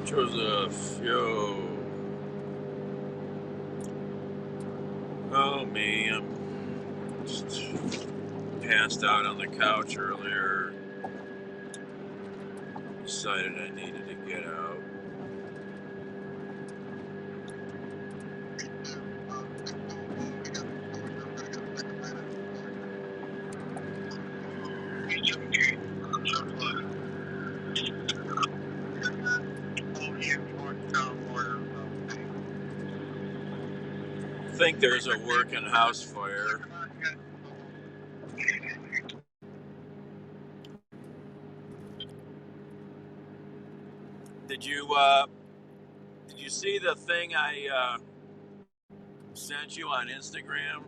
Joseph, yo. Oh, me. I'm just passed out on the couch earlier. Decided I needed to get out. I think there's a working house fire. Did you see the thing I sent you on Instagram?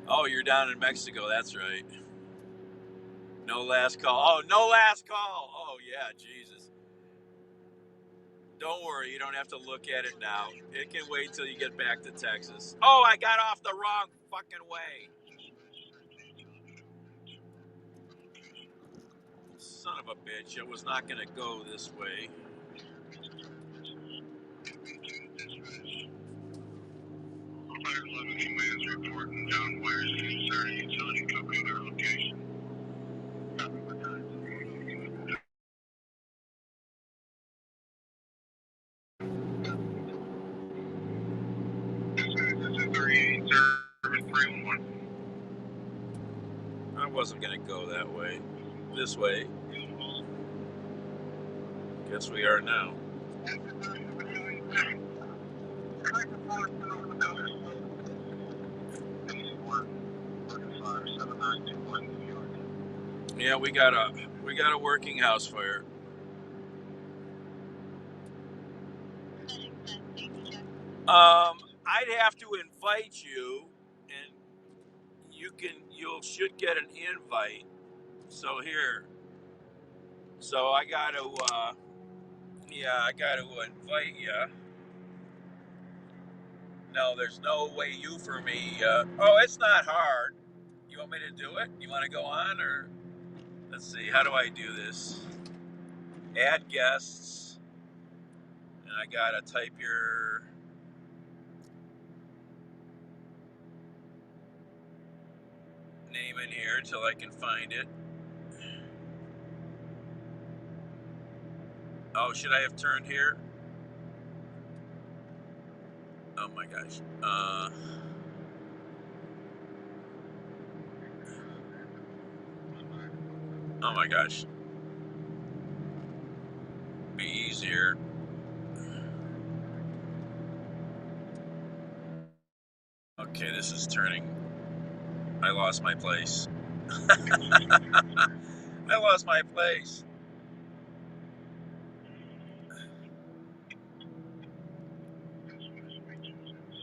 Oh, you're down in Mexico. That's right. No last call. Oh, no last call. Oh, yeah, Jesus. Don't worry, you don't have to look at it now. It can wait till you get back to Texas. Oh, I got off the wrong fucking way. Son of a bitch, I was not going to go this way. Fire 11 is reporting down wires concerning utility company their location. I wasn't going to go that way. This way. Guess we are now. Yeah, we got a working house fire. I'd have to invite you, and you should get an invite. So here, so I got to invite you. No, there's no way you for me. Oh, it's not hard. You want me to do it? You want to go on, or let's see, how do I do this? Add guests, and I gotta type your name in here until I can find it. Oh, should I have turned here? Oh my gosh. Oh my gosh. Be easier. Okay, this is turning. I lost my place. I lost my place.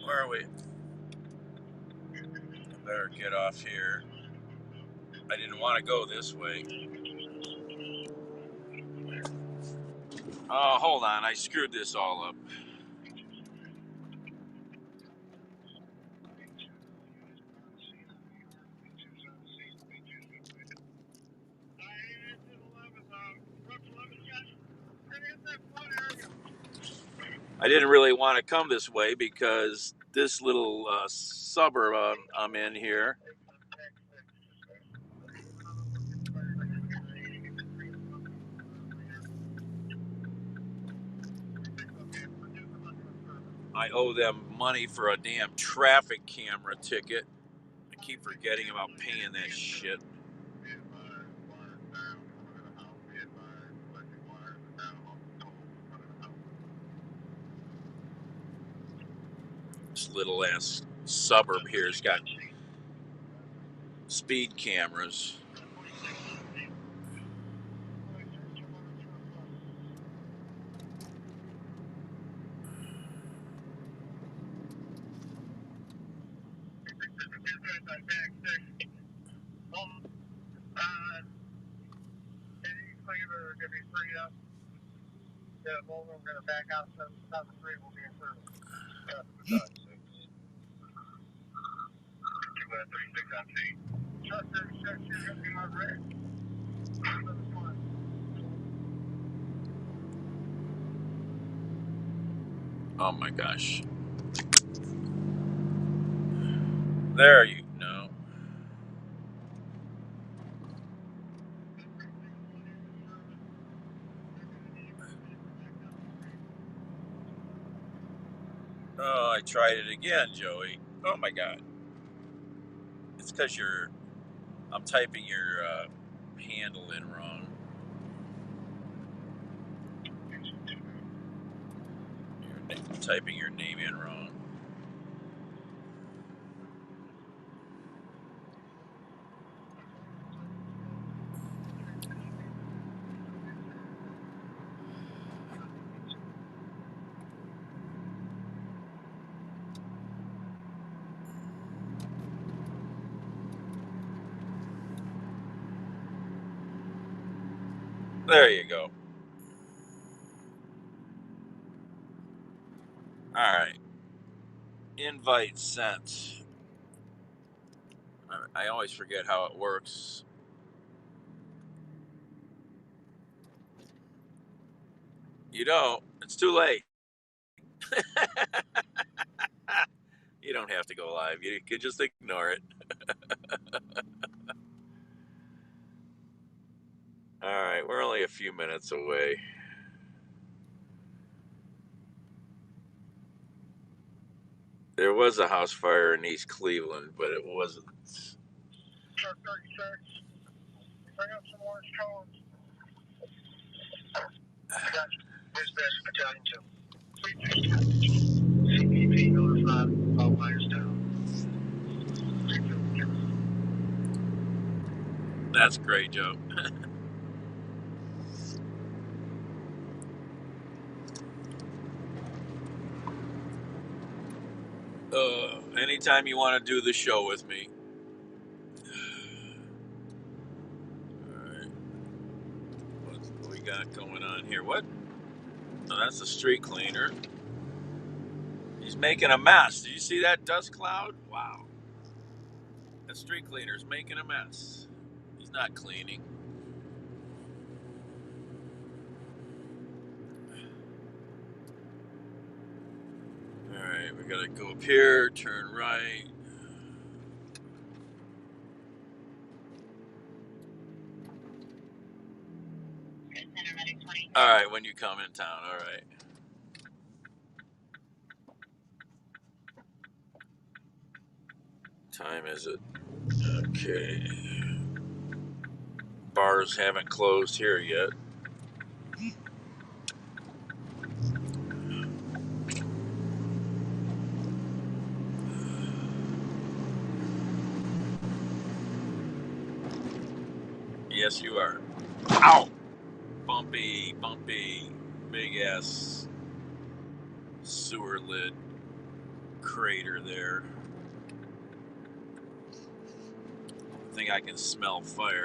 Where are we? I better get off here. I didn't want to go this way. Oh, hold on. I screwed this all up. I didn't really want to come this way because this little suburb I'm in here. I owe them money for a damn traffic camera ticket. I keep forgetting about paying that shit. This little ass suburb here's got speed cameras. Oh my gosh. There you know. Oh, I tried it again, Joey. Oh my god. It's because I'm typing your handle in wrong. I'm typing your name in wrong. There you go. All right. Invite sent. I always forget how it works. You don't. It's too late. You don't have to go live. You could just ignore it. All right. We're only a few minutes away. There was a house fire in East Cleveland, but it wasn't. Truck 36. Bring up some orange cones. Gotcha. Dispatch battalion 2. CPP notified. All wires down. That's great, Joe. Anytime you want to do the show with me. All right. What we got going on here? What? Oh, that's the street cleaner. He's making a mess. Did you see that dust cloud? Wow. The street cleaner's making a mess. He's not cleaning. All right, we gotta go up here, turn right. All right, when you come in town. All right. Time is it? Okay. Bars haven't closed here yet. Yes, you are. Ow! Bumpy, big ass sewer lid crater there. I think I can smell fire.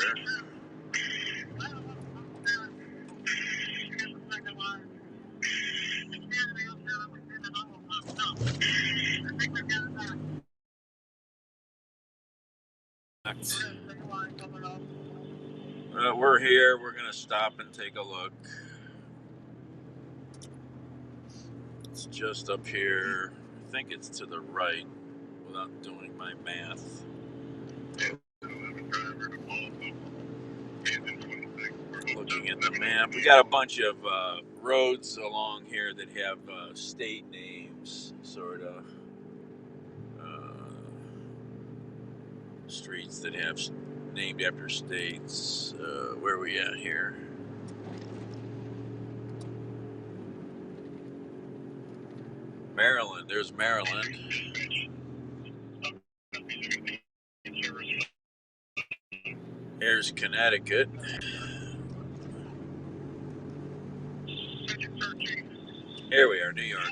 We're here. We're going to stop and take a look. It's just up here. I think it's to the right without doing my math. Looking at the map, we got a bunch of roads along here that have state names, sort of. Streets that have named after states. Where are we at here? Maryland. There's Maryland. Here's Connecticut. Here we are, New York.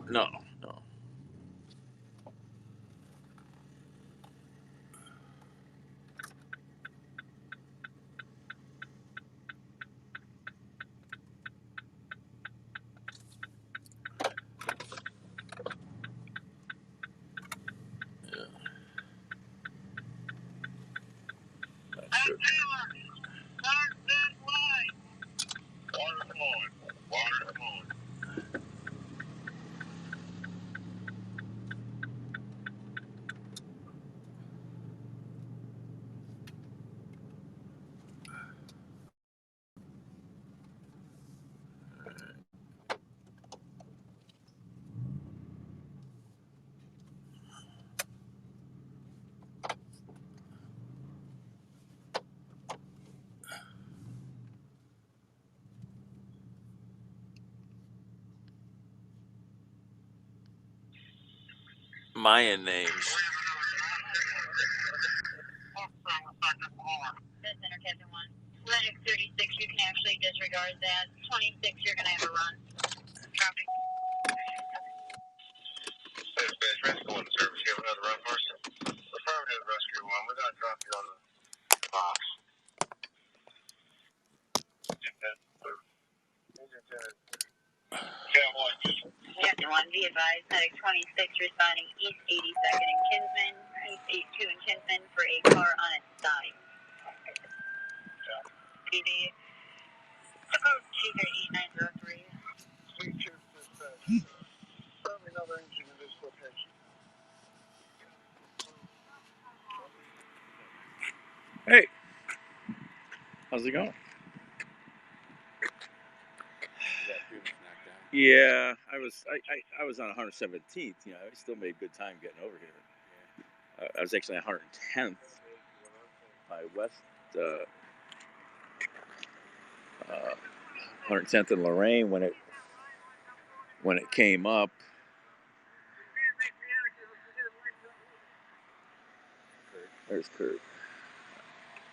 No. shit. Mayan names. Lennox 36, you can actually disregard that. 26, you're going to have a run. Copy. Dispatch, rescue 1 service. You have another run for us? Affirmative, rescue 1. We're going to drop you on the box. Captain 1, be advised, Medic 26 responding East 82nd and Kinsman, East 82 and Kinsman for a car on its side. PD, code 238-903. Please choose dispatch. Probably another engine in this location. Hey, how's it going? Yeah, I was on 117th. You know, I still made good time getting over here. I was actually on 110th by West 110th and Lorraine when it came up. There's Kurt.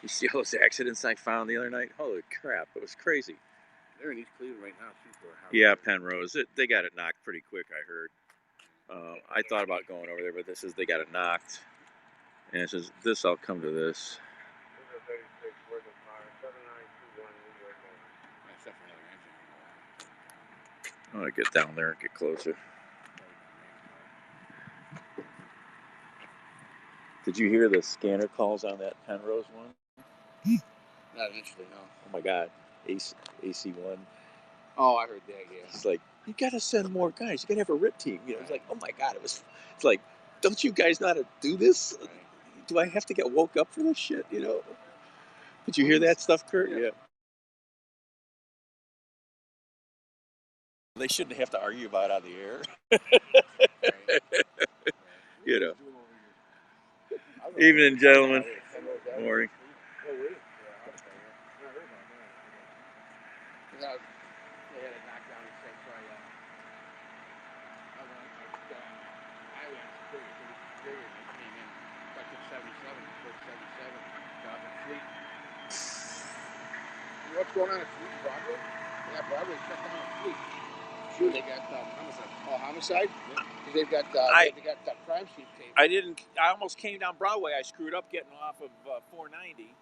You see all those accidents I found the other night? Holy crap, it was crazy. They're in East Cleveland right now, too. Yeah, Penrose. They got it knocked pretty quick, I heard. I thought about going over there, but this is they got it knocked. And it says, this, I'll come to this. I want to get down there and get closer. Did you hear the scanner calls on that Penrose one? Not initially, no. Oh my God, AC1. Oh, I heard that. Yeah. It's like, you gotta send more guys. You gotta have a RIT team. You know, it's like, oh my God, it's like, don't you guys know how to do this? Right. Do I have to get woke up for this shit? You know? Did you hear that stuff, Kurt? Yeah. They shouldn't have to argue about it on the air. You know. Evening, gentlemen. Morning. They had a knockdown in St. Croix. I went superior. They came in, got to 77, first 77, got in Fleet. You know what's going on at Fleet, Broadway? Yeah, Broadway shut down at Fleet. Sure, they got homicide. Oh, homicide? Because they've got crime scene tape. I almost came down Broadway. I screwed up getting off of 490,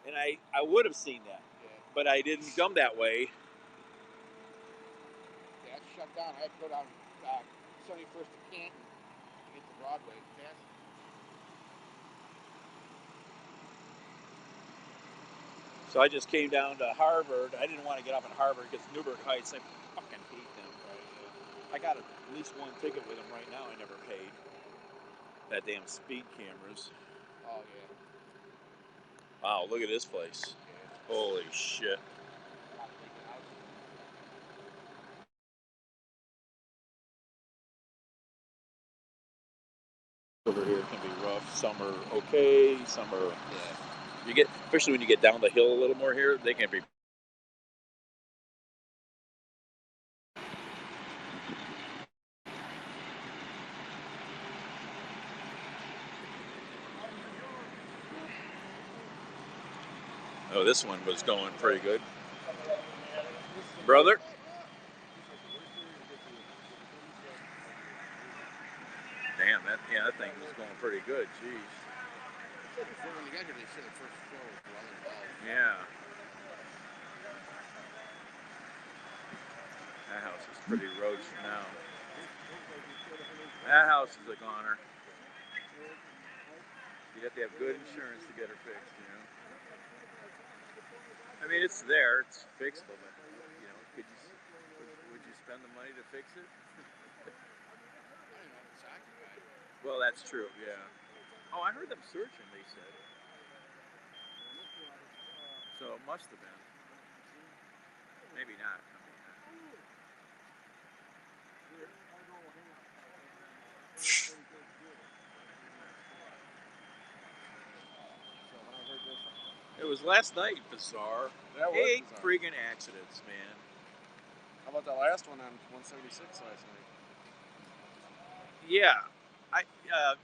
and I would have seen that, but I didn't come that way. Yeah, it's shut down. I had to go down 71st to Canton to get to Broadway. Fast. So I just came down to Harvard. I didn't want to get up in Harvard because Newburgh Heights, I fucking hate them. I got at least one ticket with them right now. I never paid. That damn speed cameras. Oh, yeah. Wow, look at this place. Yeah. Holy shit. Over here can be rough. Some are okay. Some are. Yeah. Especially when you get down the hill a little more here, they can be. Oh, this one was going pretty good. Brother? Damn, that thing was going pretty good. Jeez. When you got here, they said the first floor was well involved. Yeah. That house is pretty roached now. That house is a goner. You have to have good insurance to get her fixed, you know. I mean, it's there, it's fixable, but you know, would you spend the money to fix it? I don't know if it's occupied. Well, that's true. Yeah. Oh, I heard them searching. They said. So it must have been. Maybe not. It was last night, bizarre. That was 8 bizarre. freaking accidents, man. How about that last one on 176 last night? Yeah.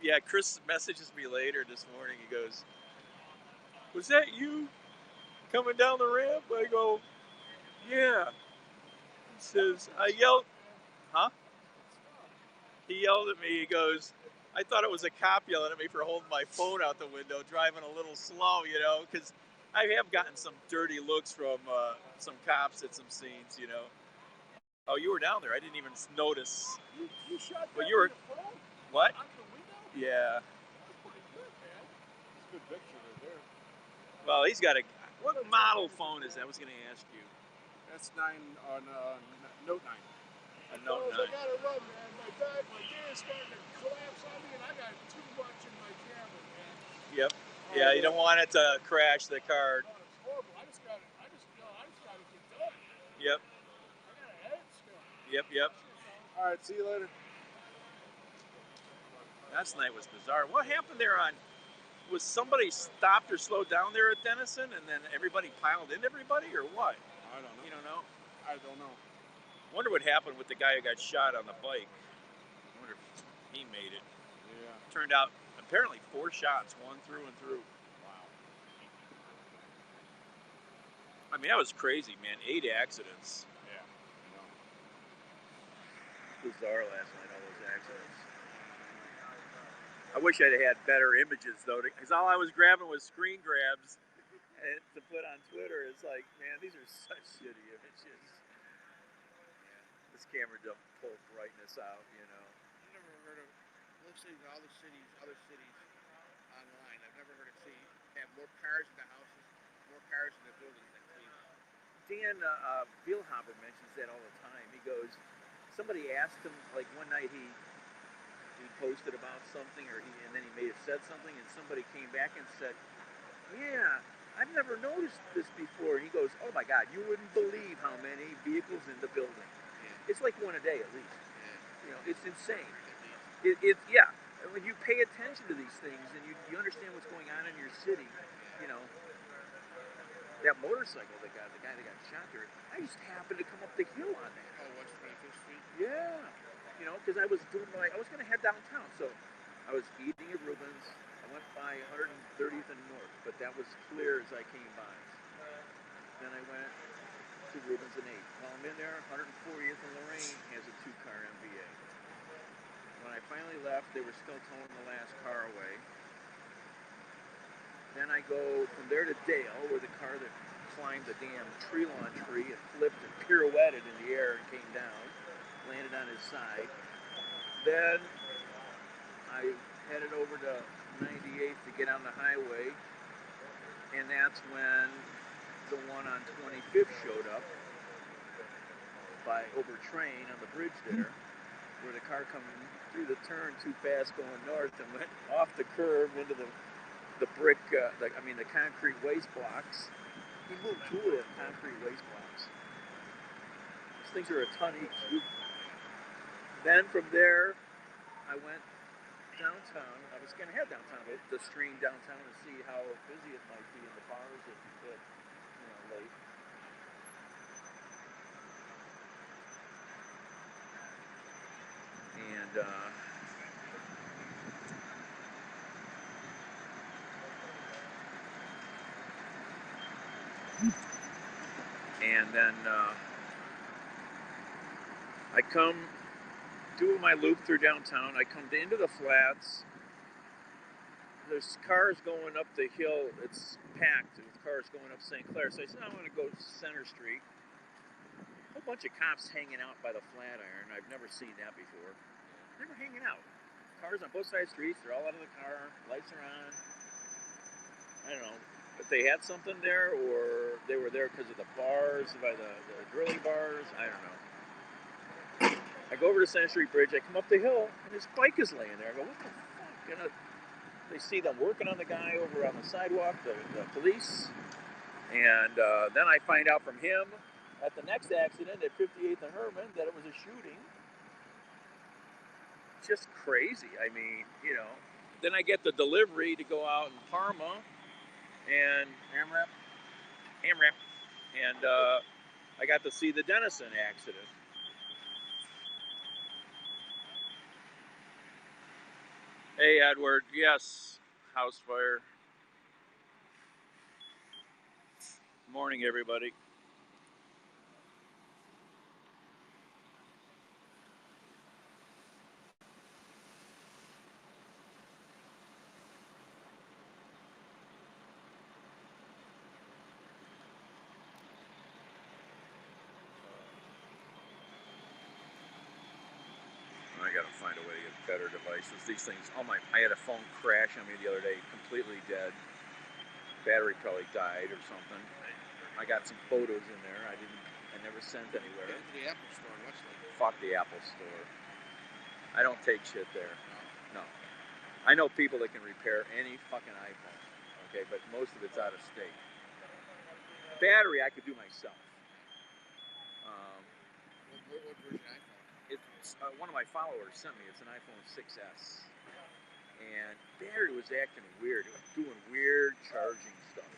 Yeah, Chris messages me later this morning. He goes, "Was that you coming down the ramp?" I go, "Yeah." He says, "I yelled, huh?" He yelled at me. He goes, "I thought it was a cop yelling at me for holding my phone out the window, driving a little slow, you know, because I have gotten some dirty looks from some cops at some scenes, you know." Oh, you were down there. I didn't even notice. You shot But that you were with the phone? what? Out the window? Yeah. That's pretty good, man. That's a good picture right there. Well, he's got a. What model phone is that? I was going to ask you. That's 9 on Note 9. A Note 9. I gotta run, man. My day is starting to collapse on me, and I got too much in my camera, man. Yep. Yeah, you don't want it to crash the card. Oh, it's horrible. I just gotta get done. Yep. I gotta edit still. Yep. All right, see you later. Last night was bizarre. What happened there on? Was somebody stopped or slowed down there at Denison, and then everybody piled into everybody, or what? I don't know. You don't know? I don't know. Wonder what happened with the guy who got shot on the bike. I wonder if he made it. Yeah. Turned out apparently 4 shots, one through and through. Wow. I mean, that was crazy, man. 8 accidents. Yeah. No. Bizarre last night, all those accidents. I wish I'd had better images though, because all I was grabbing was screen grabs and to put on Twitter. It's like, man, these are such shitty images. This camera don't pull brightness out, you know. I've never heard of listening to all the cities, other cities online. I've never heard it say have more cars in the houses, more cars in the buildings than Cleveland. Dan Bielhaber mentions that all the time. He goes, somebody asked him, like one night he posted about something, and then he may have said something, and somebody came back and said, "Yeah, I've never noticed this before." And he goes, "Oh my God, you wouldn't believe how many vehicles in the building. Yeah. It's like one a day at least. Yeah. You know, it's insane. Yeah. When you pay attention to these things and you understand what's going on in your city, you know, that motorcycle the guy that got shot there, I just happened to come up the hill on that. Oh, West 25th Street? Yeah. You know, because I was going to head downtown, so I was eating at Rubens. I went by 130th and North, but that was clear as I came by. Then I went to Rubens and 8th. While I'm in there, 140th and Lorraine has a 2-car MVA. When I finally left, they were still towing the last car away. Then I go from there to Dale, where the car that climbed the damn tree lawn tree and flipped and pirouetted in the air and came down, landed on his side. Then I headed over to 98th to get on the highway, and that's when the one on 25th showed up by over train on the bridge there, where the car come through the turn too fast going north and went off the curb into the brick, the concrete waste blocks. He moved 2 of them concrete waste blocks. These things are a ton each. Then from there, I went downtown. I was going to head downtown, but to stream downtown and see how busy it might be in the bars at late. And then I come doing my loop through downtown. I come into the flats. There's cars going up the hill. It's packed with cars going up St. Clair. So I said, I want to go to Center Street. A whole bunch of cops hanging out by the Flatiron. I've never seen that before. Never hanging out. Cars on both sides of the streets. They're all out of the car. Lights are on. I don't know. But they had something there or they were there because of the bars, by the grilling bars. I don't know. I go over to Century Bridge. I come up the hill, and his bike is laying there. I go, what the fuck? You know, they see them working on the guy over on the sidewalk, the police. And then I find out from him at the next accident at 58th and Herman that it was a shooting. Just crazy. I mean, you know. Then I get the delivery to go out in Parma and AMRAP. And I got to see the Denison accident. Hey, Edward. Yes, house fire. Morning, everybody. I gotta find a way to get better devices. These things, I had a phone crash on me the other day, completely dead. Battery probably died or something. I got some photos in there. I never sent anywhere. Get into the Apple store in Westlake. Fuck the Apple store. I don't take shit there. No. I know people that can repair any fucking iPhone. Okay, but most of it's out of state. Battery I could do myself. What version iPhone? It's one of my followers sent me. It's an iPhone 6S, and battery was acting weird. It was doing weird charging stuff,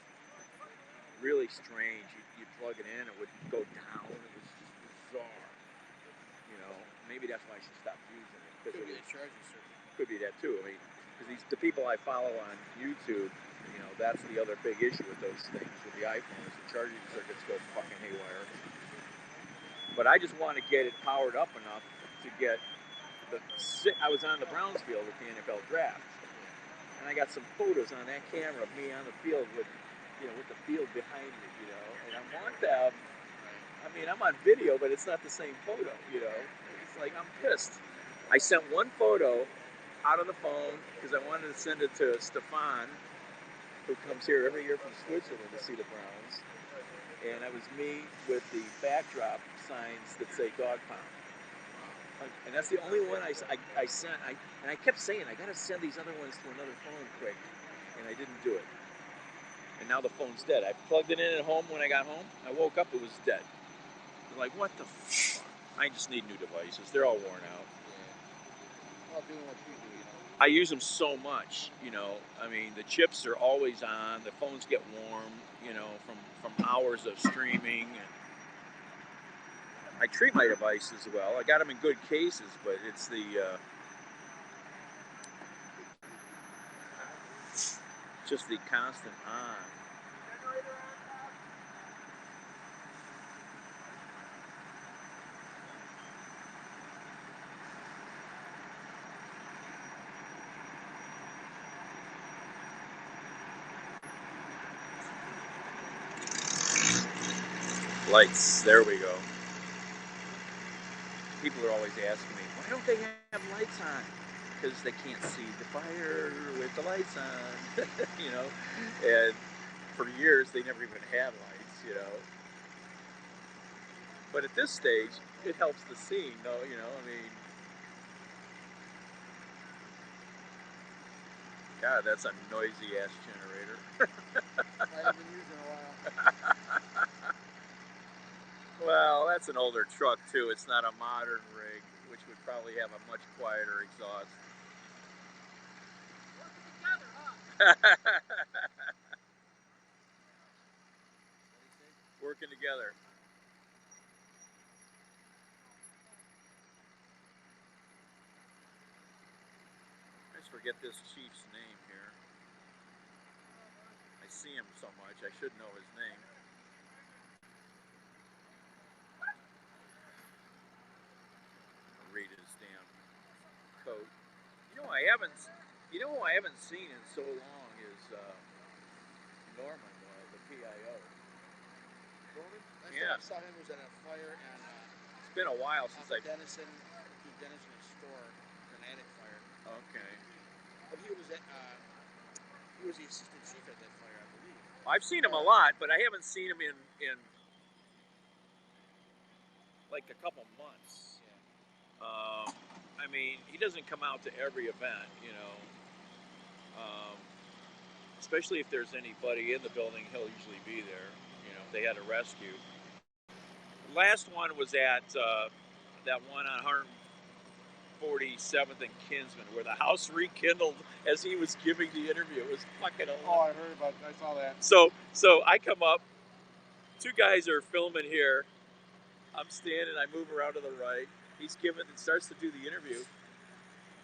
really strange. You plug it in, it would go down. It was just bizarre. You know, maybe that's why I should stop using it. Could be the charging circuit. Could be that too. I mean, because the people I follow on YouTube, you know, that's the other big issue with those things with the iPhones. The charging circuits go fucking haywire. But I just want to get it powered up enough to get I was on the Browns field with the NFL draft, and I got some photos on that camera of me on the field with the field behind me, you know. And I want to have, I mean, I'm on video, but it's not the same photo, you know. It's like I'm pissed. I sent one photo out of the phone because I wanted to send it to Stefan, who comes here every year from Switzerland to see the Browns. And that was me with the backdrop signs that say dog pound. And that's the only one I sent. And I kept saying, I got to send these other ones to another phone quick. And I didn't do it. And now the phone's dead. I plugged it in at home when I got home. I woke up, it was dead. I'm like, what the fuck? I just need new devices. They're all worn out. Yeah. Well, doing what you do, you know. I use them so much, you know. I mean, the chips are always on. The phones get warm, you know, from hours of streaming. And I treat my devices well. I got them in good cases, but it's just the constant on. Lights, there we go. People are always asking me, why don't they have lights on? Because they can't see the fire with the lights on, you know. And for years, they never even had lights, you know. But at this stage, it helps the scene, though, you know. I mean, God, that's a noisy ass generator. I haven't used it in a while. Well, that's an older truck too. It's not a modern rig, which would probably have a much quieter exhaust. Working together. I just forget this chief's name here. I see him so much, I should know his name. I'll read his damn coat. You know who I haven't seen in so long is Norman, the PIO. Norman? Yeah. I saw him was at a fire and it's been a while since I. Denison store, Fanatic fire. Okay. But he was the assistant chief at that fire, I believe. I've seen him a lot, but I haven't seen him in like a couple months. I mean, he doesn't come out to every event, you know. Especially if there's anybody in the building, he'll usually be there. You know, if they had a rescue. The last one was at that one on 147th and Kinsman, where the house rekindled as he was giving the interview. It was fucking hilarious. Oh, I heard about. I saw that. So I come up. Two guys are filming here. I'm standing. I move around to the right. He's giving and starts to do the interview.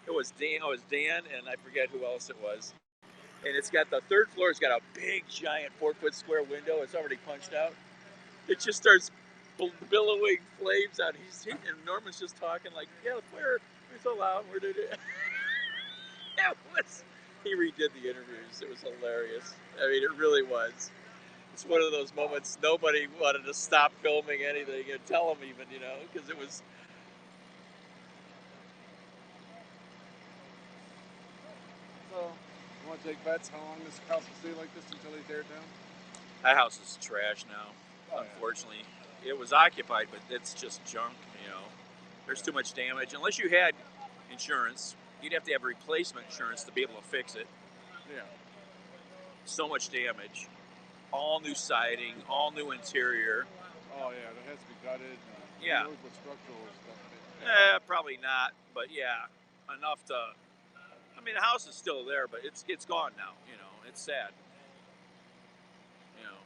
It was Dan. Oh, it was Dan, and I forget who else it was. And it's got the third floor. It's got a big, giant 4-foot square window. It's already punched out. It just starts billowing flames out. And Norman's just talking like, "Yeah, the fire was so loud. Where did it?" He redid the interviews. It was hilarious. I mean, it really was. It's one of those moments nobody wanted to stop filming anything and tell him even, you know, because it was. So, you want to take bets how long this house will stay like this until they tear it down? That house is trash now. Oh, Unfortunately, it was occupied, but it's just junk. You know, there's too much damage. Unless you had insurance, you'd have to have replacement insurance to be able to fix it. Yeah. So much damage. All new siding, all new interior. Oh yeah, that has to be gutted. Yeah. Who knows what structural stuff. Probably not, but yeah, enough to. I mean, the house is still there, but it's gone now. You know, it's sad. You know.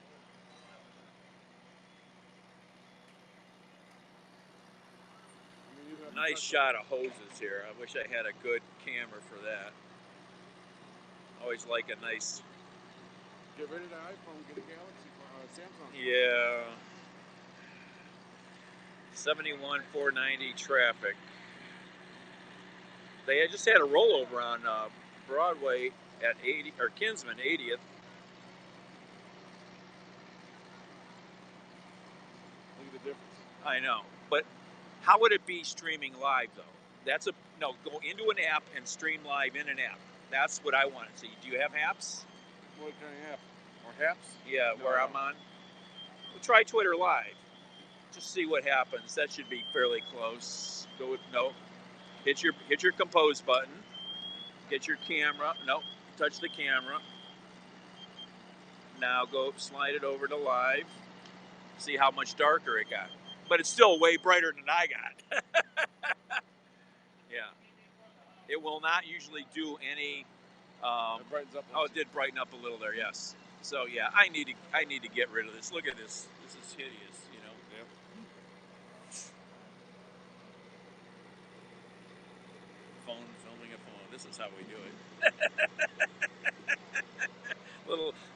Nice shot of hoses here. I wish I had a good camera for that. Always like a nice. Get rid of the iPhone, get a Galaxy, Samsung. Yeah. 71 490 traffic. They had just had a rollover on Broadway at 80 or Kinsman 80th. Look at the difference. I know, but how would it be streaming live though? That's go into an app and stream live in an app. That's what I want to see. Do you have apps? What kind of app? Or apps? Yeah, No, where I'm on. We'll try Twitter Live. Just see what happens. That should be fairly close. Hit your compose button. Get your camera. Nope. Touch the camera. Now go slide it over to live. See how much darker it got. But it's still way brighter than I got. Yeah. It will not usually do any. It brightens up. Oh, it did brighten up a little there. Yes. So yeah, I need to get rid of this. Look at this. This is hideous. You know. Yep. Filming a phone. This is how we do it.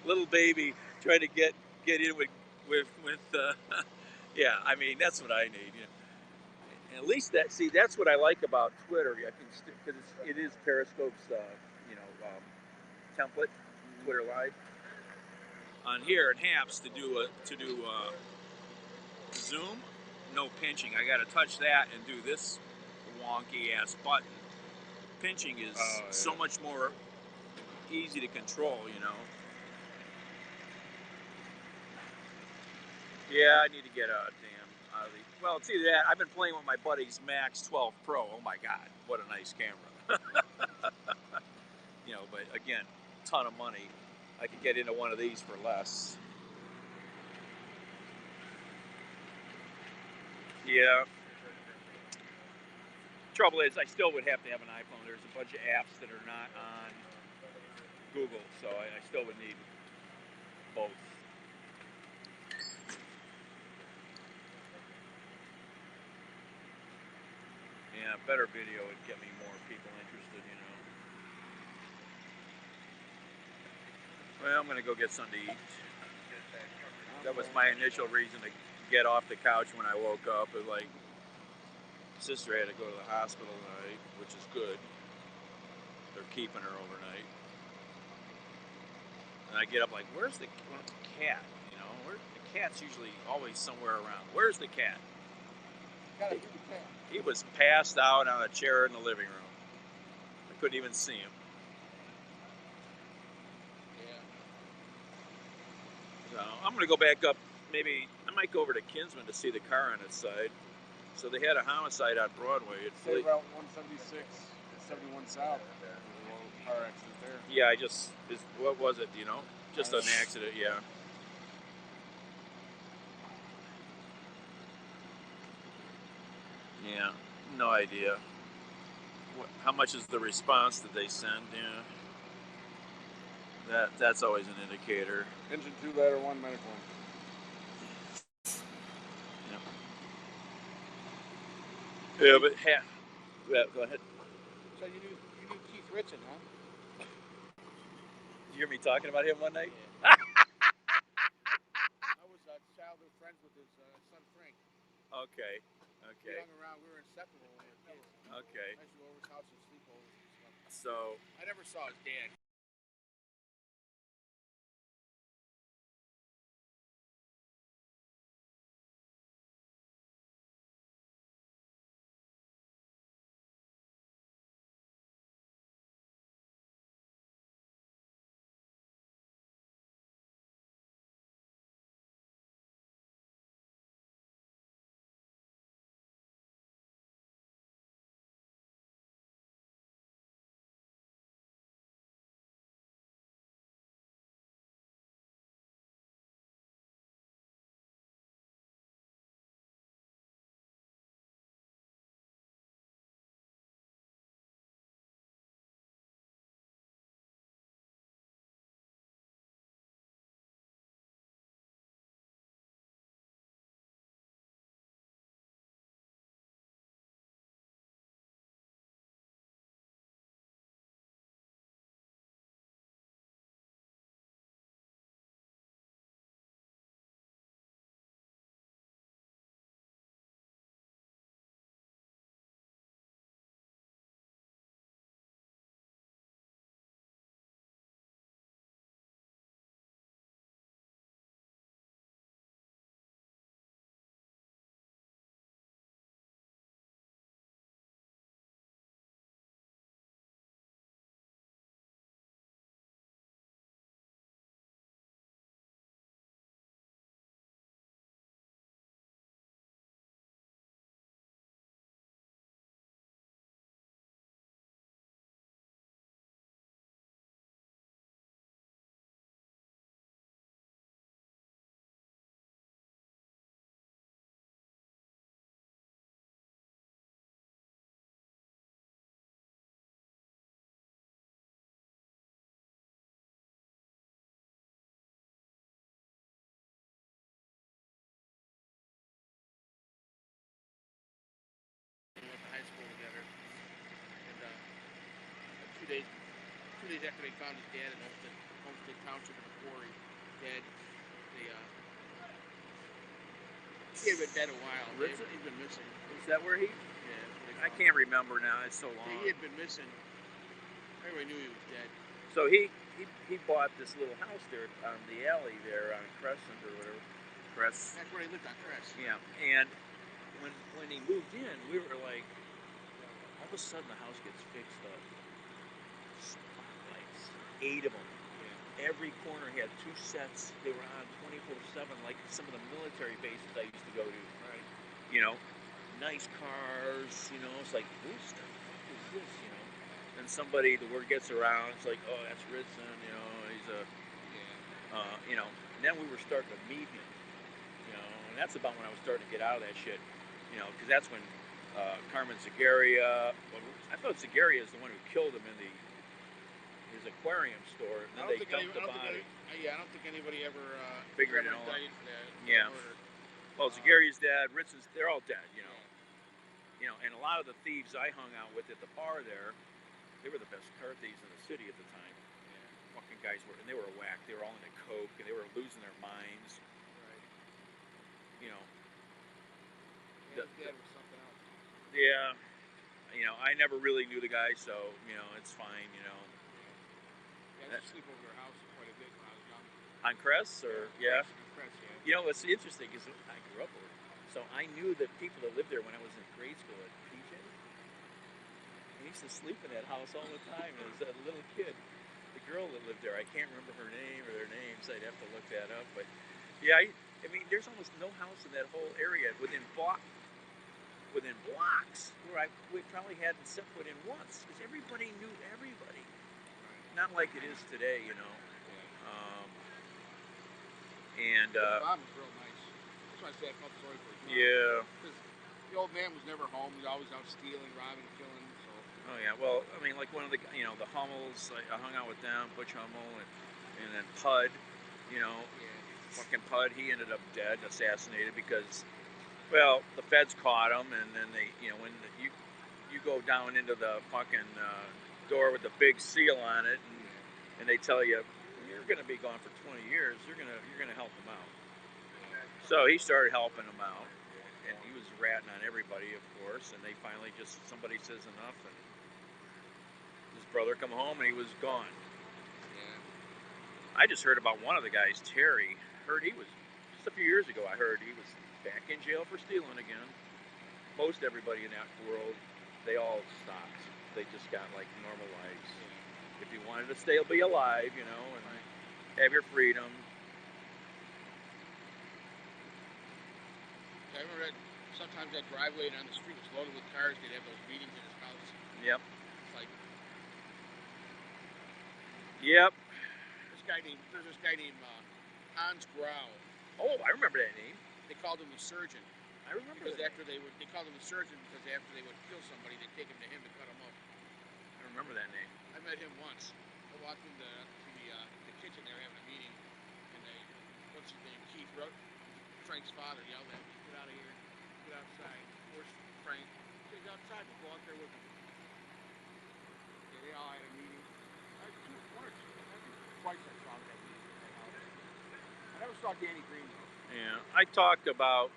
little baby trying to get in with yeah. I mean, that's what I need. You know. And at least that's what I like about Twitter. I can because it is Periscope's template, Twitter Live. On here it haps to do zoom, no pinching. I got to touch that and do this wonky ass button. Pinching is so much more easy to control, you know. Yeah, I need to get out of the. Well, it's either that. I've been playing with my buddy's Max 12 Pro. Oh my God, what a nice camera. You know, but again, ton of money. I could get into one of these for less. Yeah. Trouble is, I still would have to have an iPhone. There's a bunch of apps that are not on Google, so I still would need both. Yeah, better video would get me more people interested, you know. Well, I'm going to go get something to eat. That was my initial reason to get off the couch when I woke up. It was like, sister had to go to the hospital tonight, which is good. They're keeping her overnight. And I get up like, where's the cat? You know, the cat's usually always somewhere around. Where's the cat? Gotta get the cat. He was passed out on a chair in the living room. I couldn't even see him. So I'm gonna go back up. Maybe I might go over to Kinsman to see the car on its side. So they had a homicide on Broadway. Say Route 176, 71 South. There's a little car accident there. Yeah, what was it? Do you know? Just an accident. Yeah. Yeah. No idea. How much is the response that they send? Yeah. That's always an indicator. Engine 2, ladder 1, medical 1. Yeah, but yeah, go ahead. So you knew Keith Ritson, huh? Did you hear me talking about him one night? Yeah. I was childhood friends with his son Frank. Okay. We hung around. We were inseparable when we were kids. Okay. I used to go over his house and sleepovers and stuff. So I never saw his dad. We went to high school together, and 2 days after they found his dad in Homestead Township in the quarry, he had been dead a while. He'd been missing. is that where he? Yeah. I can't remember now. It's so long. He had been missing. Everybody knew he was dead. So he bought this little house there on the alley there on Crescent or whatever. That's where he lived on Crest. Yeah, and when he moved in, we were like, all of a sudden the house gets fixed up. Spotlights, 8 of them. Yeah. Every corner had 2 sets. They were on 24/7, like some of the military bases I used to go to. Right. You know, nice cars. You know, it's like, who the fuck is this? You know, and somebody, the word gets around. It's like, oh, that's Ritson. You know, he's a, you know. And then we were starting to meet him. You know, and that's about when I was starting to get out of that shit. You know, because that's when Carmen Zagaria. Well, I thought Zagaria is the one who killed him in his aquarium store. And then they dumped the body. I don't think anybody ever figured it all out. That Yeah. murder. Well, Zagaria's dad, Ritson's, they're all dead. You know. You know, and a lot of the thieves I hung out with at the bar there, they were the best car thieves in the city at the time. Yeah. Fucking guys were, and they were whacked. They were all into coke, and they were losing their minds. Right. You know. Yeah, his dad was something else. Yeah. You know, I never really knew the guy, so you know, it's fine. You know. Yeah, I used to sleep over their house quite a bit when I was young. On Crest, or yeah. Crest, yeah. You know, what's interesting is I grew up over. So I knew the people that lived there when I was in grade school at PJ. I used to sleep in that house all the time as a little kid. The girl that lived there. I can't remember her name or their names. I'd have to look that up. But yeah, I mean, there's almost no house in that whole area within blocks where we probably hadn't set foot in once because everybody knew everybody. Not like it is today, you know. And Bob was real nice. That's why I say I felt sorry for him. Yeah. Because the old man was never home. He was always out stealing, robbing, killing. So. Oh yeah. Well, I mean, like one of the the Hummels. I hung out with them, Butch Hummel, and then Pud. You know, fucking Pud. He ended up dead, assassinated because, well, the feds caught him, and then they, when you go down into the fucking door with the big seal on it, and they tell you you're going to be gone for 20 years. You're gonna help him out. So he started helping him out, and he was ratting on everybody, of course. And they finally somebody says enough, and his brother come home, and he was gone. Yeah. I just heard about one of the guys, Terry. Heard he was just a few years ago. I heard he was back in jail for stealing again. Most everybody in that world, they all stopped. They just got like normal lives. If you wanted to be alive, and have your freedom. I remember that sometimes that driveway down the street was loaded with cars. They'd have those meetings in his house. Yep. It's like. Yep. There's this guy named Hans Grau. Oh, I remember that name. They called him the surgeon. I remember because that. They called him the surgeon because after they would kill somebody, they'd take him to him to cut him up. I remember that name. I met him once. I walked into the kitchen. They were having a meeting, and what's his name? Keith wrote. Frank's father yelled at me, "Get out of here! Get outside!" Where's Frank? He's outside. We'll go out there with him. Yeah, they all had a meeting. Twice I saw that meeting. I never saw Danny Green though. Yeah, I talked about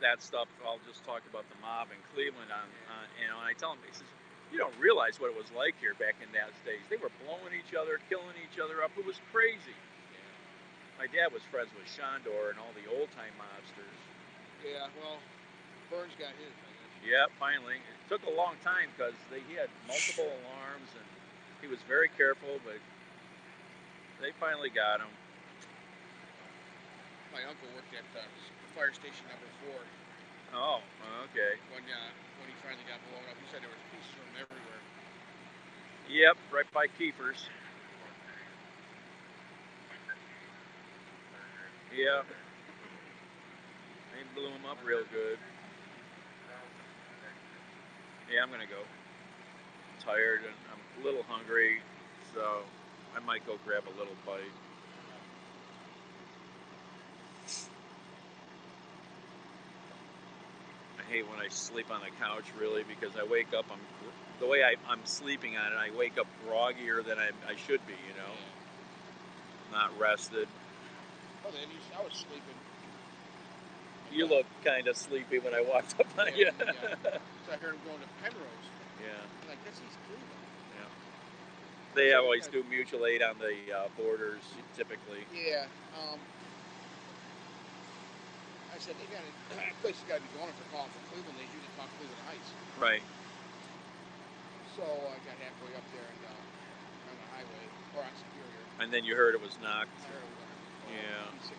that stuff. I'll just talk about the mob in Cleveland and I tell him, he says, you don't realize what it was like here back in those days. They were blowing each other, killing each other up. It was crazy. My dad was friends with Shondor and all the old-time mobsters. Yeah, well, Burns got his, I guess. Yeah, finally. It took a long time because he had multiple alarms, and he was very careful, but they finally got him. My uncle worked at fire station number 4. Oh, okay. When he finally got blown up, he said there was pieces of him everywhere. Yep, right by Kiefer's. Yeah. They blew him up real good. Yeah, I'm gonna go. I'm tired and I'm a little hungry, so I might go grab a little bite. I hate when I sleep on the couch, really, because I wake up, the way I'm sleeping on it, I wake up groggier than I should be, Not rested. Oh, then I was sleeping. You look kind of sleepy when I walked up on you. So I heard him going to Penrose. Yeah. I'm like, that's East Cleveland. Yeah. They always do mutual aid on the borders, typically. Yeah. I said, places got to be going for calling from Cleveland. They usually call Cleveland Heights. Right. So I got halfway up there and on the highway, or on Superior. And then you heard it was knocked. I heard it was knocked. Yeah.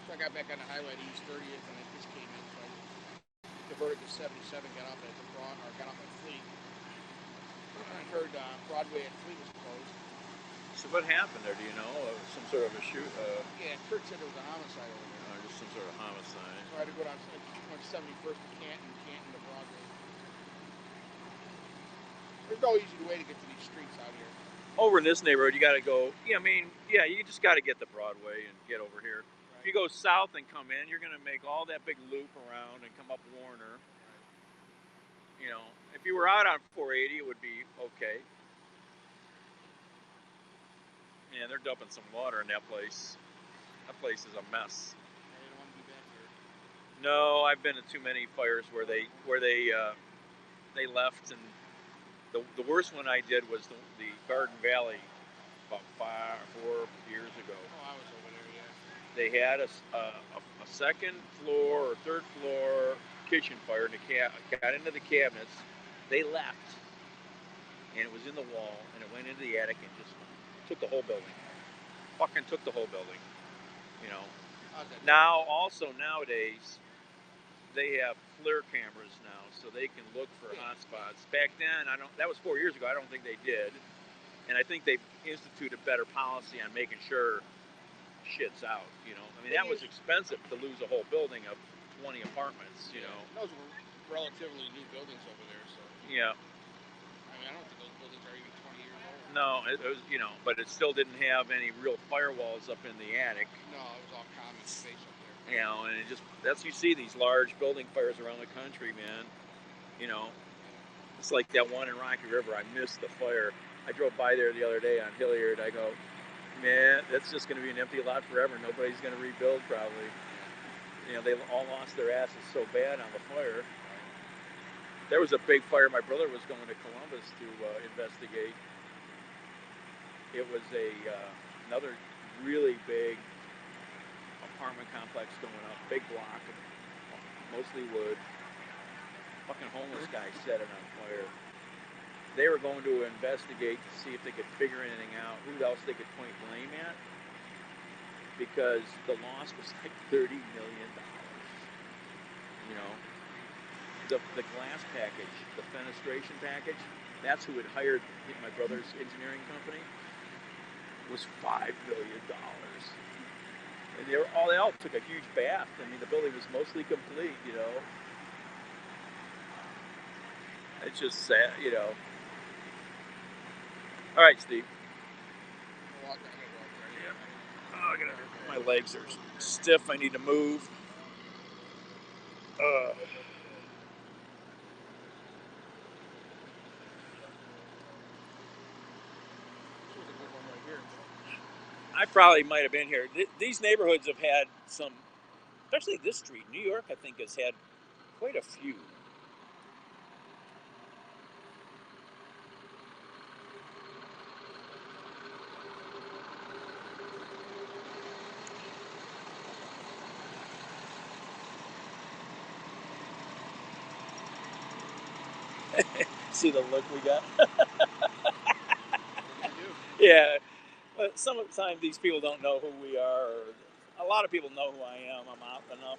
So I got back on the highway at East 30th, and I just came in, so I diverted to 77, got off at Fleet. I heard Broadway at Fleet was closed. So what happened there? Do you know? Some sort of a shoot? Yeah, Kurt said there was a homicide over there. Just some sort of homicide. So I had to go down on 71st to Canton to Broadway. There's no easy way to get to these streets out here. Over in this neighborhood, you got to go. Yeah, you just got to get to Broadway and get over here. Right. If you go south and come in, you're going to make all that big loop around and come up Warner. Right. If you were out on 480, it would be okay. Yeah, they're dumping some water in that place. That place is a mess. I didn't want to be back here. No, I've been to too many fires where they left, and the worst one I did was the Garden Valley about 4 years ago. Oh, I was over there, yeah. They had a second floor or third floor kitchen fire, and got into the cabinets. They left, and it was in the wall, and it went into the attic and just took the whole building. Fucking took the whole building. You know. Now, also nowadays, they have FLIR cameras now, so they can look for hotspots. Back then, that was 4 years ago. I don't think they did, and I think they instituted better policy on making sure shit's out. You know, I mean, that was expensive to lose a whole building of 20 apartments. You know, those were relatively new buildings over there, so yeah. I mean, I don't think those buildings are even 20 years old. No, it was, you know, but it still didn't have any real firewalls up in the attic. No, it was all common space up there. You know, and you see these large building fires around the country, man. You know, it's like that one in Rocky River. I missed the fire. I drove by there the other day on Hilliard. I go, man, that's just going to be an empty lot forever. Nobody's going to rebuild probably. You know, they all lost their asses so bad on the fire. There was a big fire. My brother was going to Columbus to investigate. It was another really big apartment complex going up, big block, mostly wood. Fucking homeless guy set it on fire. They were going to investigate to see if they could figure anything out, who else they could point blame at, because the loss was like $30 million. You know, the glass package, the fenestration package, that's who had hired my brother's engineering company, was $5 million. And they all took a huge bath. I mean, the building was mostly complete, you know. It's just sad, you know. All right, Steve. Oh, my legs are stiff. I need to move. I probably might have been here. These neighborhoods have had some, especially this street. New York, I think, has had quite a few. See the look we got? Yeah. But sometimes these people don't know who we are. Or a lot of people know who I am. I'm out enough.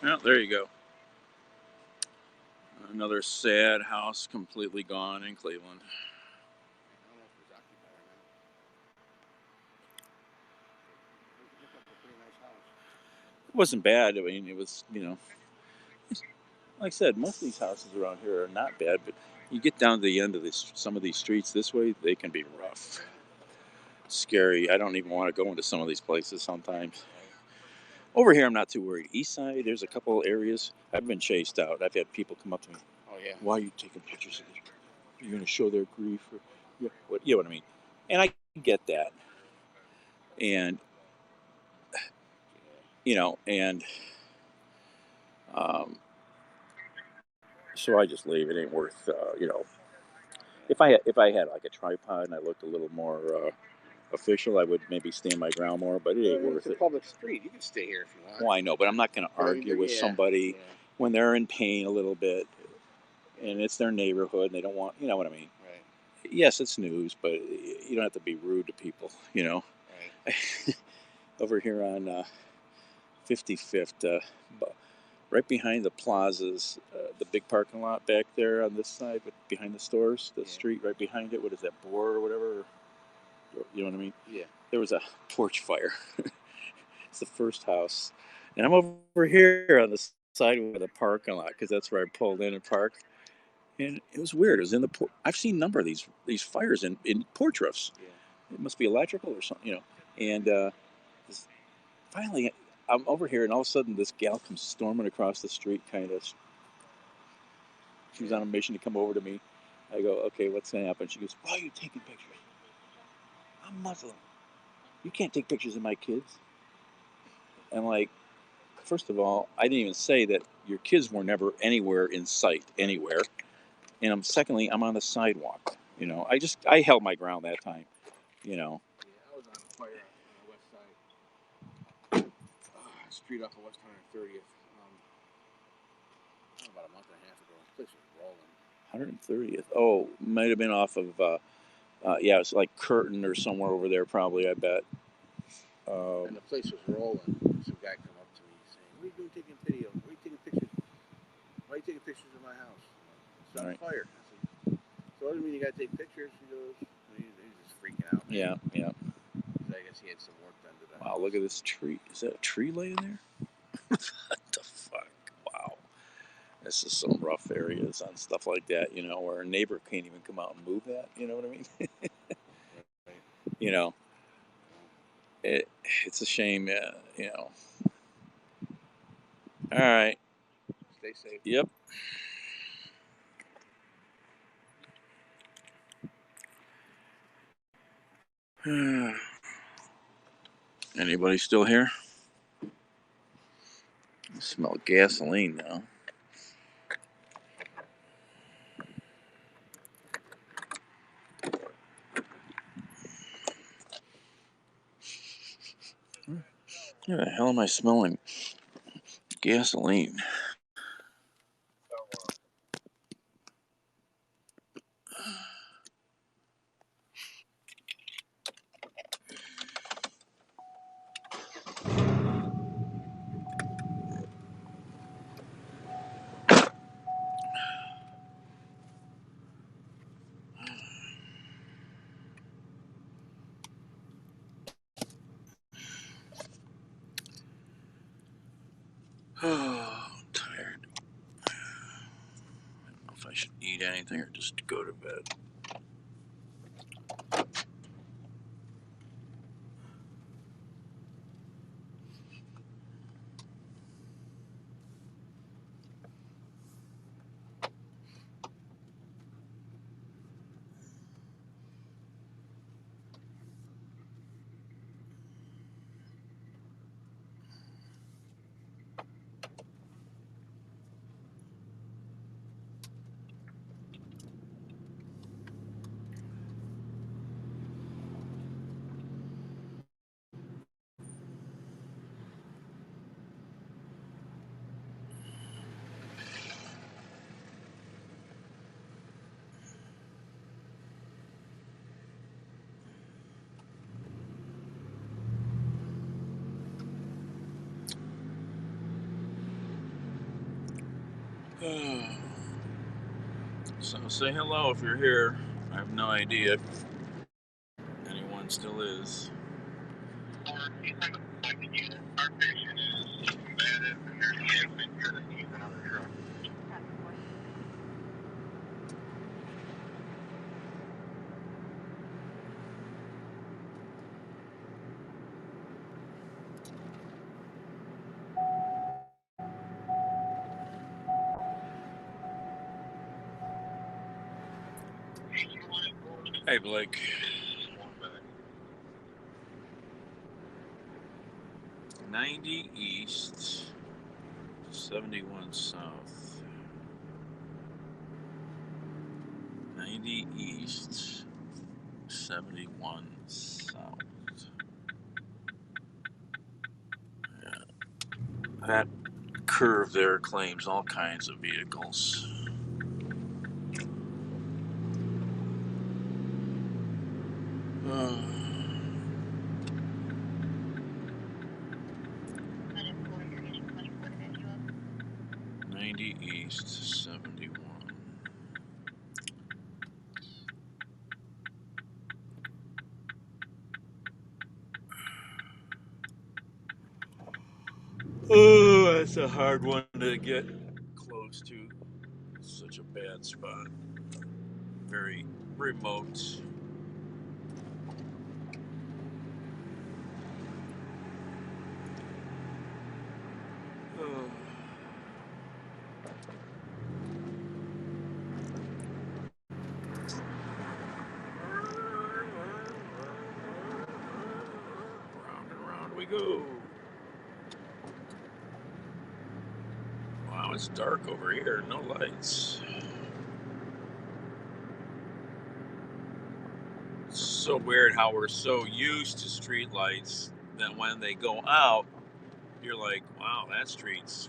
Well, there you go. Another sad house completely gone in Cleveland. It wasn't bad. I mean, it was, you know, like I said, most of these houses around here are not bad, but you get down to the end of some of these streets this way, they can be rough. Scary. I don't even want to go into some of these places sometimes. Over here, I'm not too worried. East side, there's a couple areas. I've been chased out. I've had people come up to me. Oh, yeah. Why are you taking pictures of this? You're going to show their grief? Or, you know what I mean? And I get that. And, you know, and so I just leave. It ain't worth, you know. If I had like a tripod and I looked a little more official, I would maybe stand my ground more, but it ain't worth it. It's a public street. You can stay here if you want. Well, I know, but I'm not going to argue with somebody when they're in pain a little bit, and it's their neighborhood, and they don't want, you know what I mean? Right. Yes, it's news, but you don't have to be rude to people, you know? Right. Over here on 55th, right behind the plazas, the big parking lot back there on this side, behind the stores, the street right behind it, what is that, Boar or whatever? You know what I mean? Yeah. There was a porch fire. It's the first house. And I'm over here on the side of the parking lot because that's where I pulled in and parked. And it was weird. It was in the I've seen a number of these fires in porch roofs. Yeah. It must be electrical or something, you know. And finally, I'm over here, and all of a sudden, this gal comes storming across the street, kind of. She was on a mission to come over to me. I go, okay, what's going to happen? She goes, why are you taking pictures? I'm Muslim. You can't take pictures of my kids. And like, first of all, I didn't even say that your kids were never anywhere in sight, anywhere. And secondly, I'm on the sidewalk. You know, I held my ground that time. You know. Yeah, I was on fire on the west side. Street off of West 130th. About a month and a half ago. This place was rolling. 130th. Oh, might have been off of. Yeah, it's like Curtin or somewhere over there, probably. I bet. And the place was rolling. Some guy come up to me saying, "What are you doing taking video? What are you taking pictures? Why are you taking pictures of my house? It's on fire." I said, "So what do you mean you got to take pictures?" He goes, he's just freaking out. Yeah, yeah. I guess he had some work done to that. Wow, look at this tree. Is that a tree laying there? What the fuck? Wow. This is some rough areas on stuff like that, you know, where a neighbor can't even come out and move that. You know what I mean? You know, it's a shame, you know. All right. Stay safe. Yep. Anybody still here? I smell gasoline now. Where the hell am I smelling? Gasoline. Oh, I'm tired. I don't know if I should eat anything or just go to bed. So say hello if you're here. I have no idea if anyone still is. Hey, Blake. 90 east, 71 south. 90 east, 71 south. Yeah. That curve there claims all kinds of vehicles. Uh, 90 east, 71. Oh, that's a hard one to get close to. It's such a bad spot. Very remote. we go. Wow, it's dark over here. No lights. It's so weird how we're so used to street lights that when they go out, you're like, wow, that street's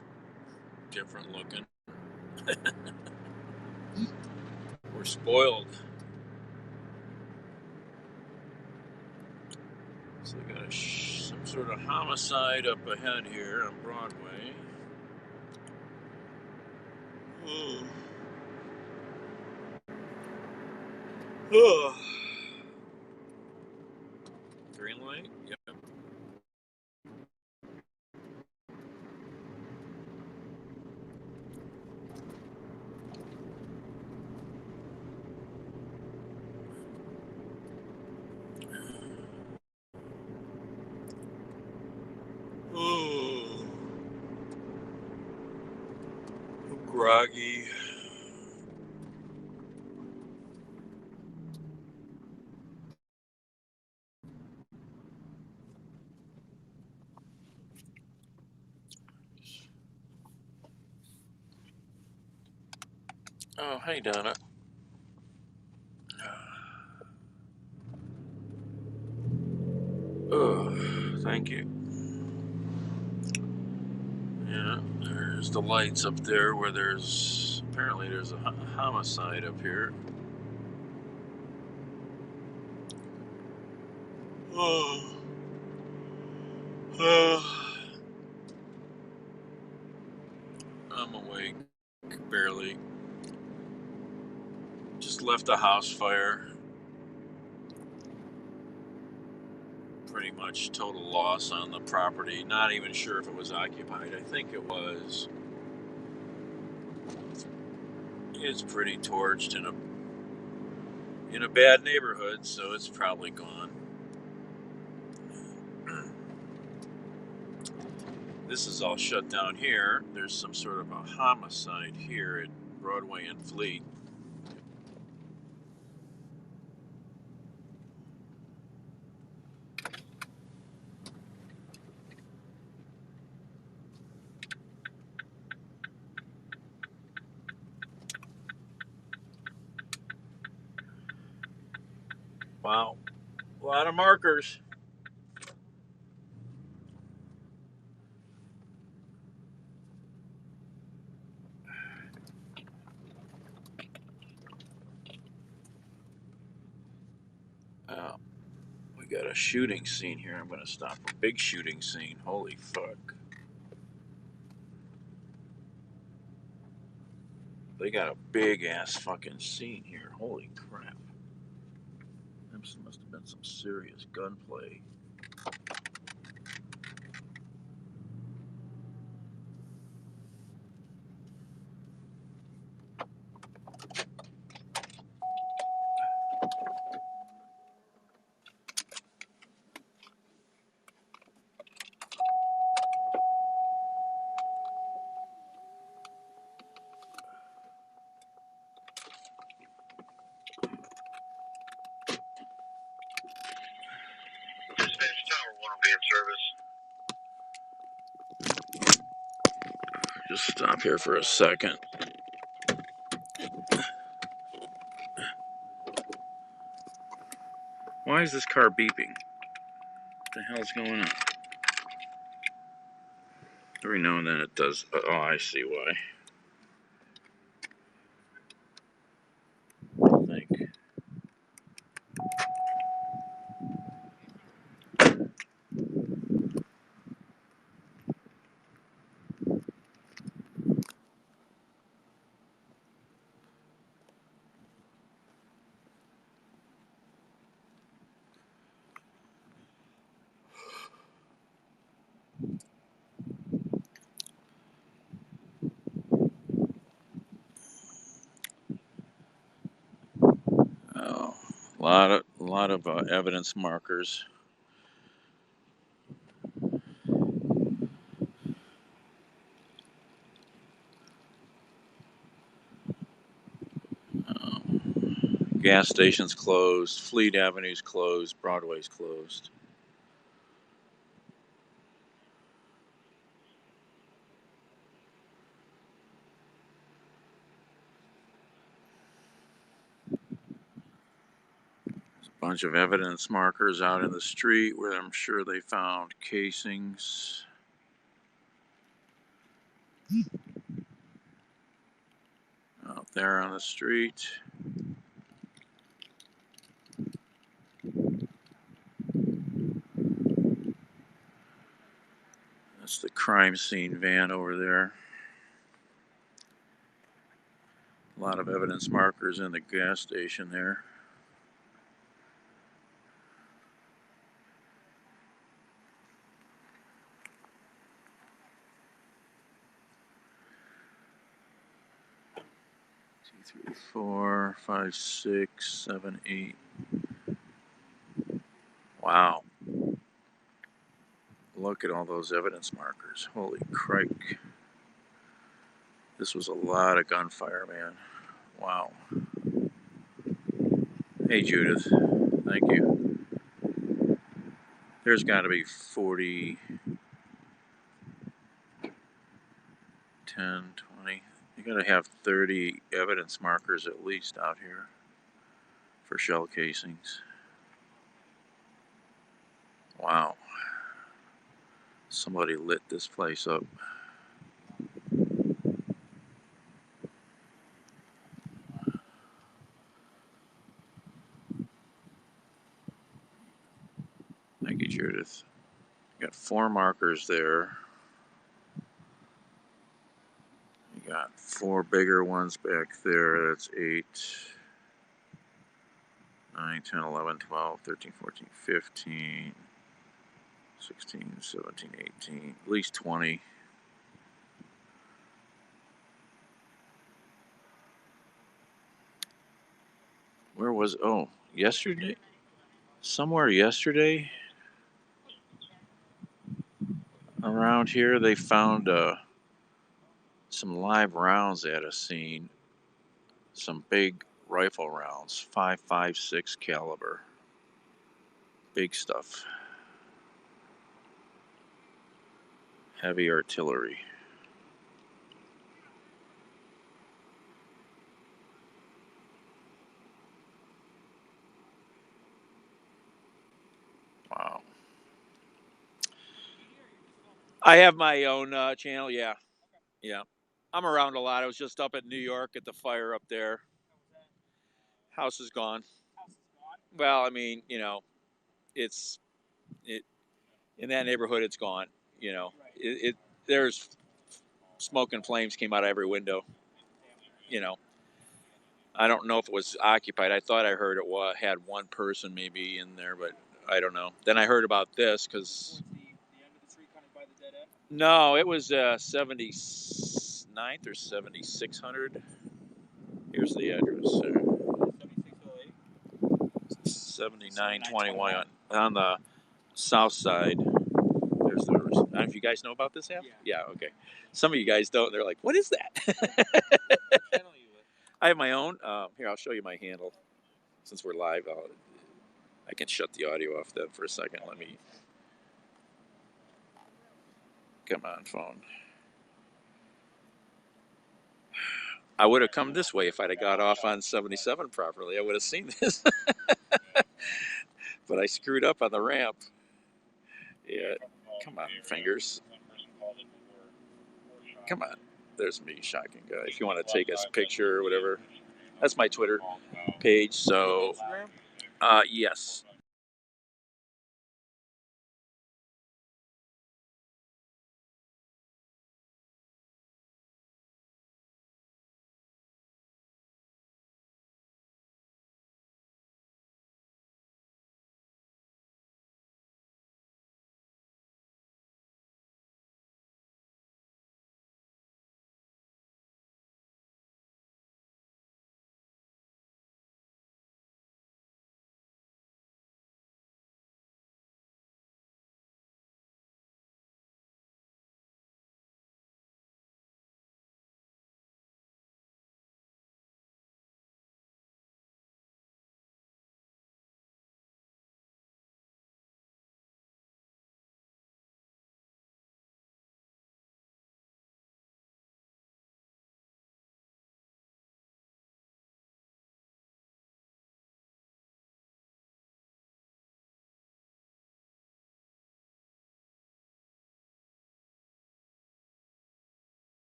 different looking. We're spoiled. So we got some sort of homicide up ahead here on Broadway. Green light? Yep. I'm groggy. Oh, hey, Donna. Thank you. Yeah, there's the lights up there where apparently there's a homicide up here. I'm awake, barely. Just left a house fire. Pretty much total loss on the property. Not even sure if it was occupied. I think it was. It's pretty torched in a bad neighborhood, so it's probably gone. This is all shut down here. There's some sort of a homicide here at Broadway and Fleet. Wow, a lot of markers. We got a shooting scene here. I'm going to stop. A big shooting scene. Holy fuck. They got a big ass fucking scene here. Holy crap. There must have been some serious gunplay. Just stop here for a second. Why is this car beeping? What the hell's going on? Every now and then it does. Oh, I see why. I think. Oh, a lot of evidence markers. Gas station's closed. Fleet Avenue's closed. Broadway's closed. Bunch of evidence markers out in the street where I'm sure they found casings. Out there on the street. That's the crime scene van over there. A lot of evidence markers in the gas station there. Two, three, 4, 5, 6, 7, 8. Wow. Look at all those evidence markers. Holy crike. This was a lot of gunfire, man. Wow. Hey, Judith. Thank you. There's got to be 40, 10, 20. You got to have 30 evidence markers at least out here for shell casings. Wow. Somebody lit this place up. Thank you, Judith. You got 4 markers there. You got 4 bigger ones back there. That's 8, 9, 10, 11, 12, 13, 14, 15, 16, 17, 18, at least 20. Where was, oh, yesterday? Somewhere yesterday around here they found some live rounds at a scene. Some big rifle rounds, 5.56 caliber. Big stuff. Heavy artillery. Wow. I have my own channel, yeah. Yeah. I'm around a lot. I was just up at New York at the fire up there. House is gone. Well, I mean, you know, it's it in that neighborhood. It's gone. You know, there's smoke and flames came out of every window. You know, I don't know if it was occupied. I thought I heard had one person maybe in there, but I don't know. Then I heard about this because no, it was 79th or 7600. Here's the address. 7921 on the south side. There's the. I don't know if you guys know about this app. Yeah. Okay. Some of you guys don't. They're like, "What is that?" I have my own. Here, I'll show you my handle. Since we're live, I can shut the audio off then for a second. Let me. Come on, phone. I would have come this way if I'd have got off on 77 properly. I would have seen this. But I screwed up on the ramp. Yeah. Come on, fingers. Come on. There's me, shocking guy. If you want to take us a picture or whatever, that's my Twitter page. So, yes.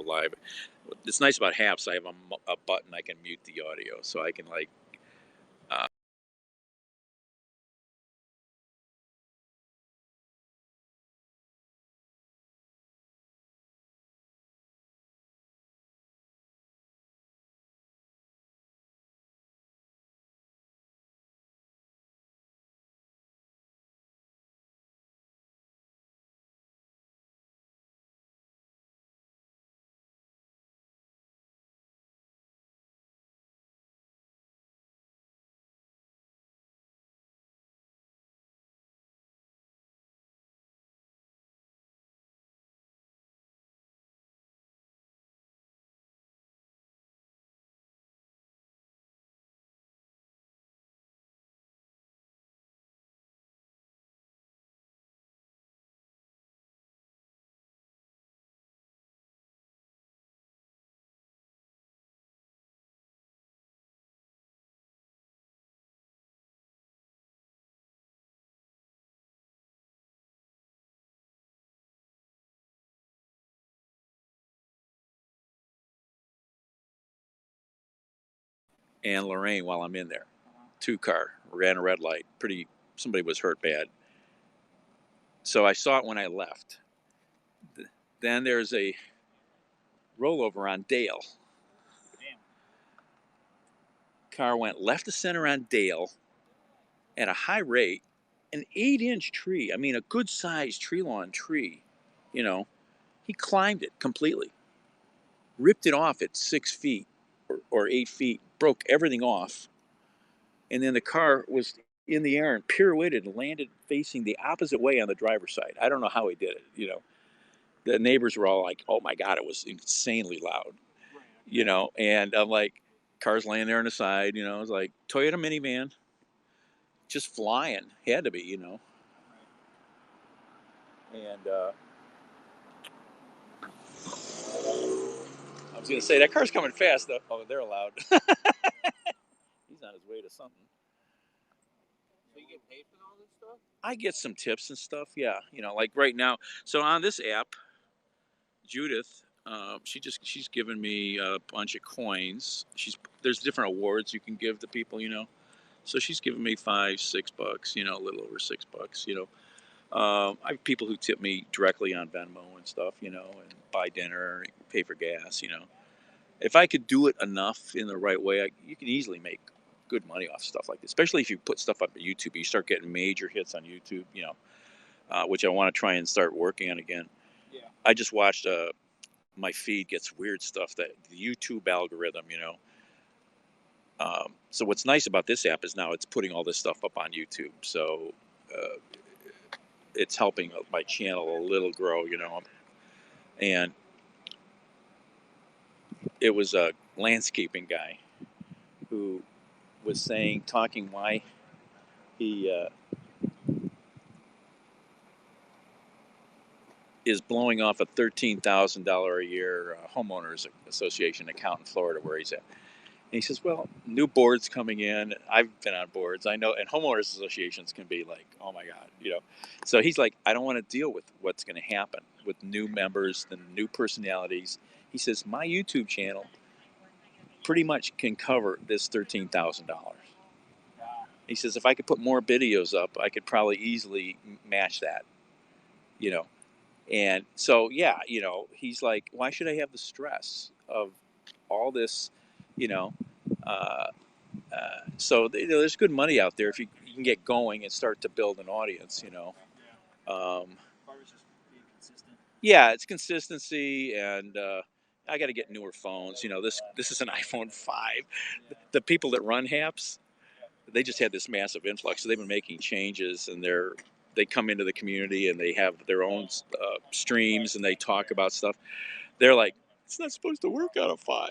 live. It's nice about Haps. I have a button I can mute the audio, so I can like. Uh, and Lorraine while I'm in there. 2 car ran a red light. Somebody was hurt bad. So I saw it when I left. Then there's a rollover on Dale. Car went left to center on Dale at a high rate. An 8-inch tree. I mean, a good sized tree lawn tree. You know, he climbed it completely, ripped it off at 6 feet or 8 feet, broke everything off, and then the car was in the air and pirouetted and landed facing the opposite way on the driver's side. I don't know how he did it. The neighbors were all like, "Oh my god, it was insanely loud," And I'm like, cars laying there on the side. It was like Toyota minivan, just flying. Had to be. And I was gonna say that car's coming fast though. Oh, they're loud. He's on his way to something. So you get paid for all this stuff? I get some tips and stuff. Yeah, like right now. So on this app, Judith, she's given me a bunch of coins. There's different awards you can give to people. So she's given me $5, $6, a little over $6. I have people who tip me directly on Venmo and stuff, and buy dinner, pay for gas. If I could do it enough in the right way, you can easily make good money off stuff like this. Especially if you put stuff up on YouTube, you start getting major hits on YouTube. Which I want to try and start working on again. Yeah. I just watched my feed gets weird stuff that the YouTube algorithm. So what's nice about this app is now it's putting all this stuff up on YouTube. So it's helping my channel a little grow. And it was a landscaping guy who was talking why he is blowing off a $13,000 a year homeowners association account in Florida where he's at. And he says, well, new boards coming in. I've been on boards. I know, and homeowners associations can be like, oh my God. So he's like, I don't want to deal with what's going to happen with new members and new personalities. He says, my YouTube channel pretty much can cover this $13,000. He says, if I could put more videos up, I could probably easily match that, And so, yeah, he's like, why should I have the stress of all this, you know? So there's good money out there if you can get going and start to build an audience. Yeah, it's consistency, and I got to get newer phones. This is an iPhone 5. The people that run Haps, they just had this massive influx. So they've been making changes, and they come into the community and they have their own streams and they talk about stuff. They're like, it's not supposed to work on a 5.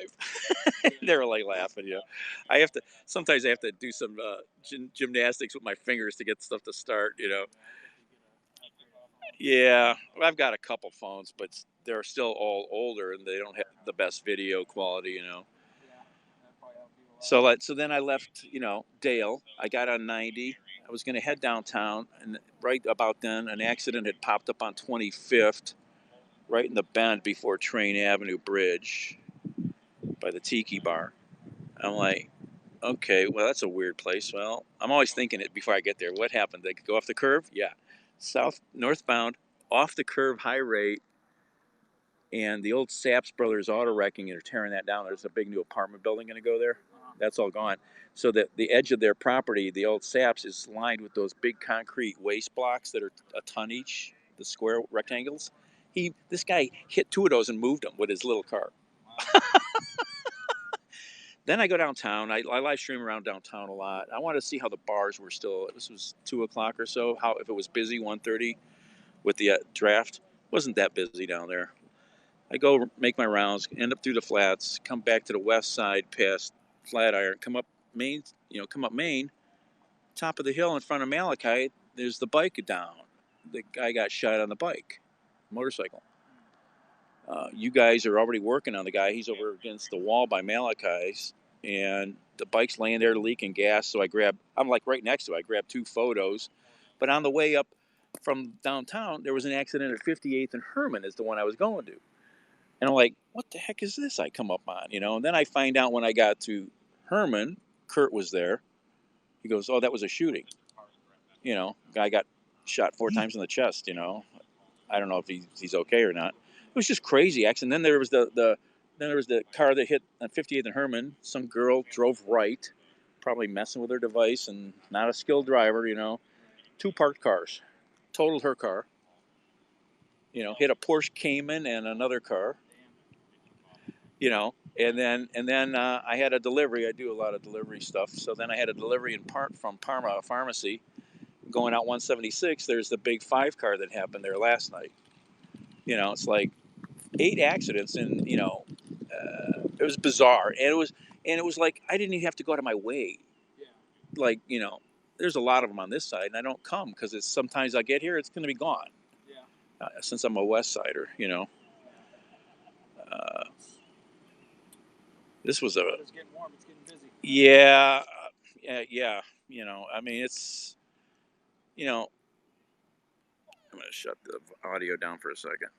They're like laughing. Sometimes I have to do some gymnastics with my fingers to get stuff to start. Yeah, I've got a couple phones, but they're still all older and they don't have the best video quality. So then I left, Dale. I got on 90. I was going to head downtown, and right about then, an accident had popped up on 25th, right in the bend before Train Avenue Bridge by the Tiki Bar. I'm like, okay, well, that's a weird place. Well, I'm always thinking it before I get there. What happened? They could go off the curve? Yeah. Northbound, off the curve, high rate, and the old Saps Brothers auto wrecking are tearing that down. There's a big new apartment building going to go there. That's all gone. So that the edge of their property, the old Saps, is lined with those big concrete waste blocks that are a ton each, the square rectangles. This guy hit two of those and moved them with his little car. Then I go downtown. I live stream around downtown a lot. I want to see how the bars were still. This was 2 o'clock or so. How if it was busy 1:30 with the draft. Wasn't that busy down there. I go make my rounds, end up through the flats, come back to the west side past Flatiron, come up Main, come up Main, top of the hill in front of Malachite. There's the bike down. The guy got shot on the bike, motorcycle. You guys are already working on the guy. He's over against the wall by Malachi's, and the bike's laying there leaking gas. So I'm like right next to it. I grabbed 2 photos. But on the way up from downtown, there was an accident at 58th and Herman, is the one I was going to. And I'm like, what the heck is this I come up on? And then I find out when I got to Herman, Kurt was there. He goes, oh, that was a shooting. Guy got shot 4 times in the chest, I don't know if he's okay or not. It was just crazy accident. Then there was the car that hit on 58th and Herman. Some girl drove right, probably messing with her device and not a skilled driver. 2 parked cars, totaled her car. Hit a Porsche Cayman and another car. And then I had a delivery. I do a lot of delivery stuff. So then I had a delivery from Parma Pharmacy, going out 176. There's the big 5 car that happened there last night. It's like 8 accidents, and it was bizarre, and it was like I didn't even have to go out of my way. Like there's a lot of them on this side, and I don't come because it's sometimes I get here, it's going to be gone. Since I'm a West Sider, this was It's getting warm. It's getting busy. Yeah. I mean, it's I'm going to shut the audio down for a second.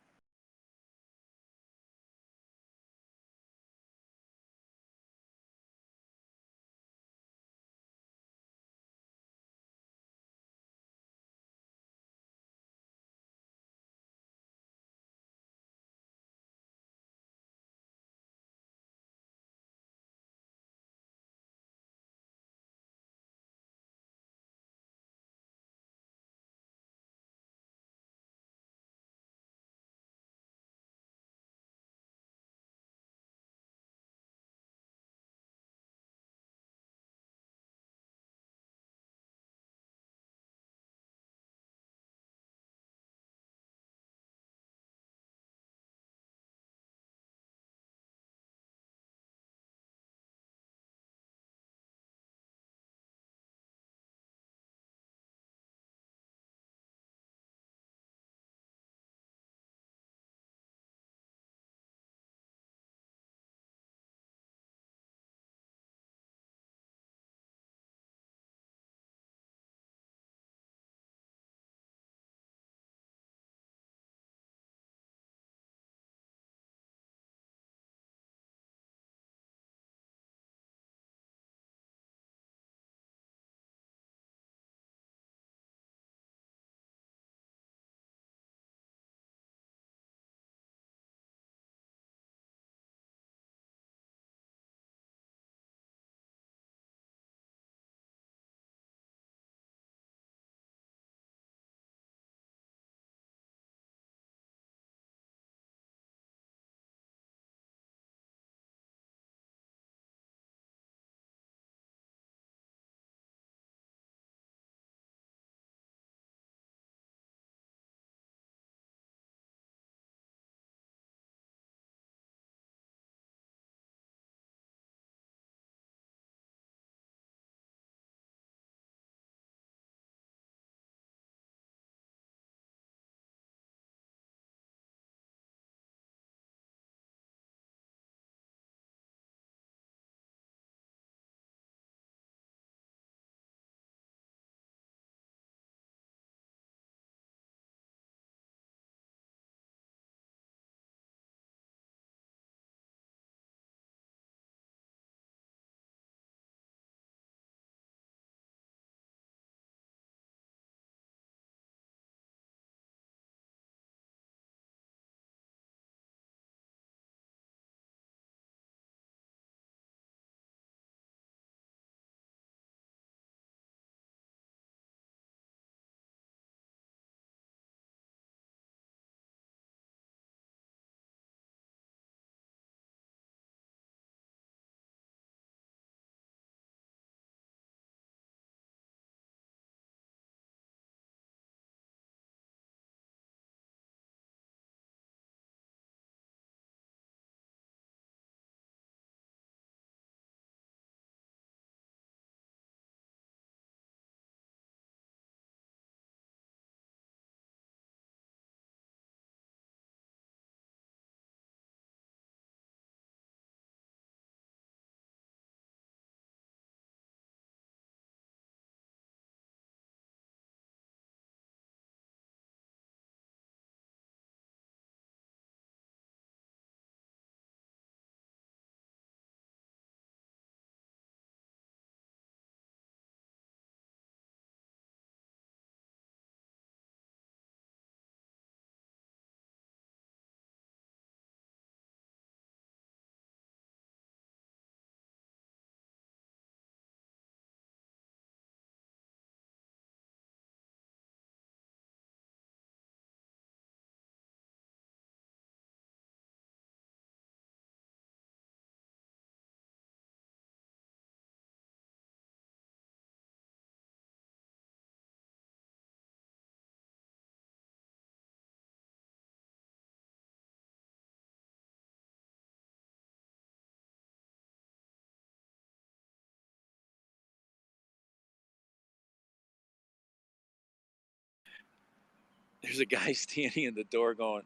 there's a guy standing in the door going,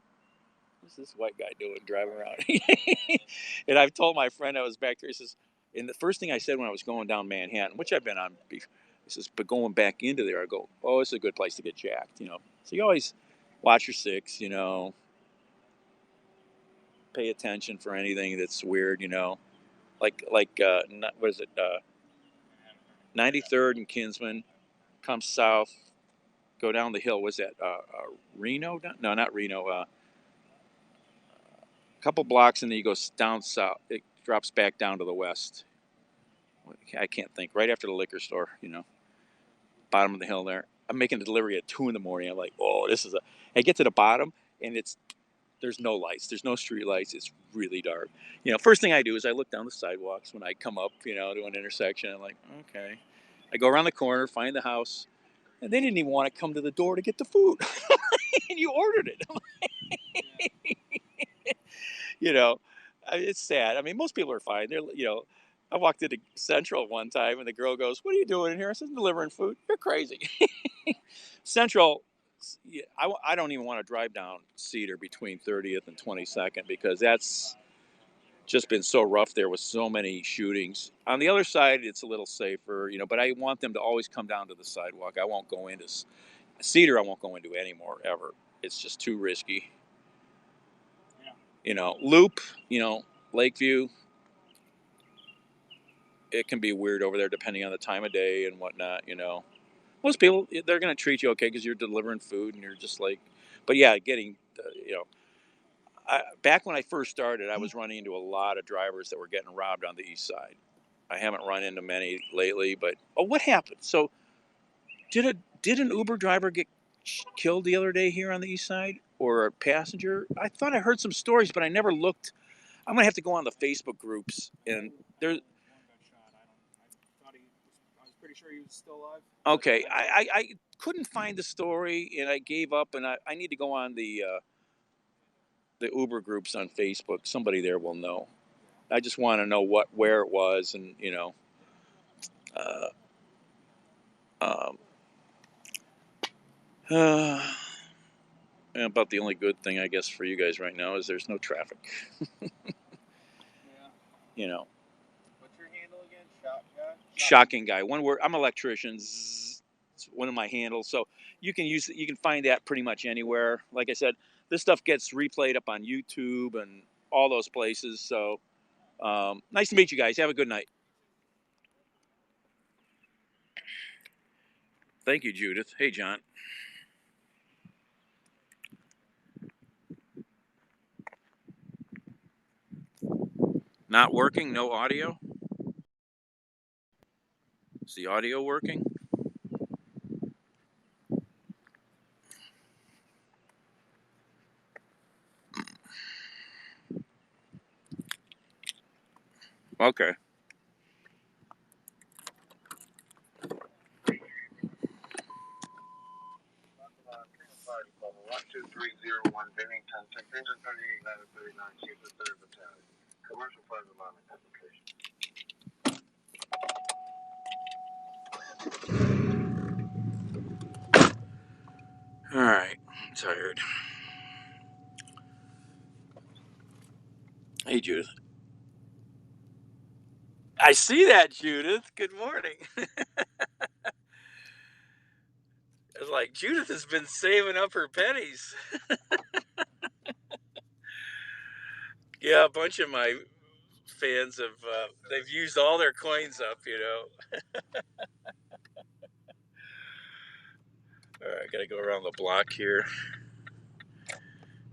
what's this white guy doing driving around? And I've told my friend I was back there, he says, and the first thing I said when I was going down Manhattan, which I've been on before, he says, but going back into there, I go, oh, it's a good place to get jacked, you know. So you always watch your six, you know, pay attention for anything that's weird, you know. Like what is it, 93rd and Kinsman, come south, go down the hill. Was that Reno? No, not Reno. A couple blocks, and then you go down south. It drops back down to the west. I can't think. Right after the liquor store, you know, bottom of the hill there. I'm making a delivery at 2 a.m. I'm like, oh, this is a. I get to the bottom, and there's no lights. There's no street lights. It's really dark. You know, first thing I do is I look down the sidewalks when I come up, you know, to an intersection. I'm like, okay. I go around the corner, find the house, and they didn't even want to come to the door to get the food. And you ordered it. You know, it's sad. I mean, most people are fine. They're, you know, I walked into Central one time and the girl goes, what are you doing in here? I said, delivering food. You're crazy. Central, I don't even want to drive down Cedar between 30th and 22nd because that's just been so rough there with so many shootings. On the other side, it's a little safer, you know, but I want them to always come down to the sidewalk. I won't go into Cedar. I won't go into anymore ever. It's just too risky. You know, Loop, you know, Lakeview, it can be weird over there depending on the time of day and whatnot, you know. Most people, they're going to treat you okay because you're delivering food and you're just like, but yeah, you know, back when I first started, I was running into a lot of drivers that were getting robbed on the east side. I haven't run into many lately, but, oh, what happened? So did an Uber driver get killed the other day here on the east side or a passenger? I thought I heard some stories, but I never looked. I'm gonna have to go on the Facebook groups, and there. I was pretty sure he was still alive. Okay, I couldn't find the story, and I gave up, and I need to go on the Uber groups on Facebook. Somebody there will know. I just want to know where it was, and you know, um, about the only good thing I guess for you guys right now is there's no traffic. Yeah. You know. What's your handle again? Shot guy? Shocking guy. One word. I'm an electrician. It's one of my handles. So you can find that pretty much anywhere. Like I said, this stuff gets replayed up on YouTube and all those places. So nice to meet you guys. Have a good night. Thank you, Judith. Hey, John. Not working? No audio? Is the audio working? Okay. One two three zero one Bennington, Engine 3839, Chief of 3rd Battalion, Commercial Private Line application. All right. I'm tired. Hey, Judith. I see that, Judith. Good morning. It's like Judith has been saving up her pennies. Yeah, a bunch of my fans have they've used all their coins up, you know. All right, I gotta go around the block here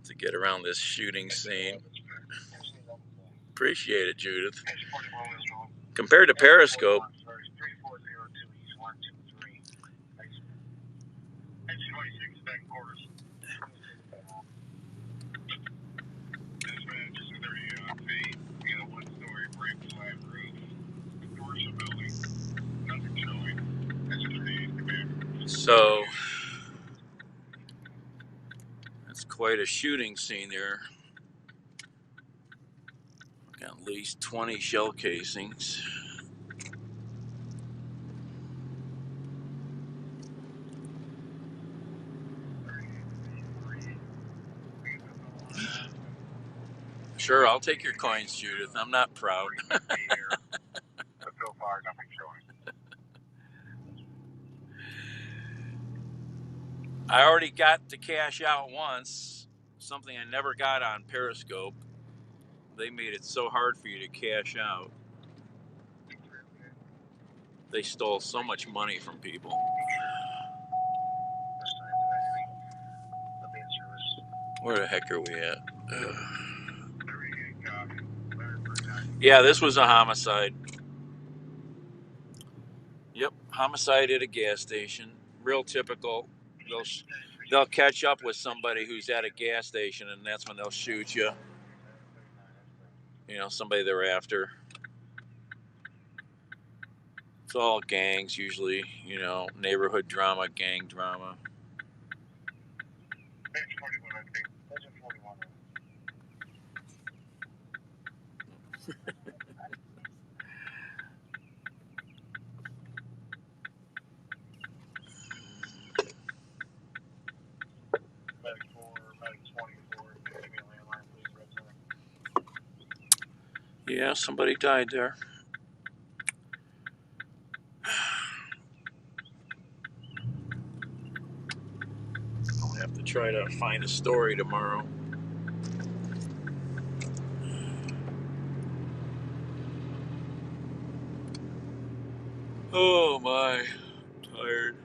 to get around this shooting scene. Appreciate it, Judith. Compared to Periscope, so that's quite a shooting scene there. Got at least 20 shell casings. Sure, I'll take your coins, Judith. I'm not proud. But so far, nothing showing. I already got to cash out once, something I never got on Periscope. They made it so hard for you to cash out. They stole so much money from people. Where the heck are we at? Yeah, this was a homicide. Yep, homicide at a gas station. Real typical. They'll catch up with somebody who's at a gas station, and that's when they'll shoot you. You know, somebody they're after. It's all gangs usually, you know, neighborhood drama, gang drama. Yeah, somebody died there. I'll have to try to find a story tomorrow. Oh my, I'm tired.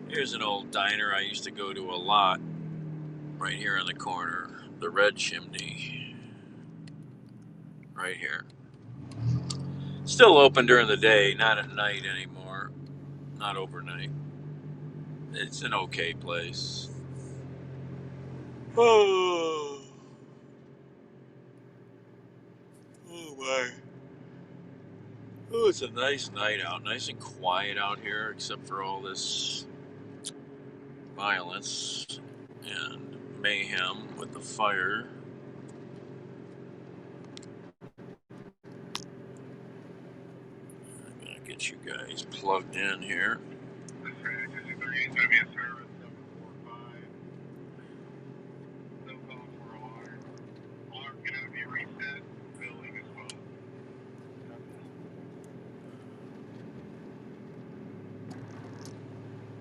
Here's an old diner I used to go to a lot, right here on the corner. The Red Chimney. Right here. Still open during the day, not at night anymore. Not overnight. It's an okay place. Oh my. Oh, it's a nice night out. Nice and quiet out here, except for all this violence and mayhem with the fire. I'm gonna get you guys plugged in here.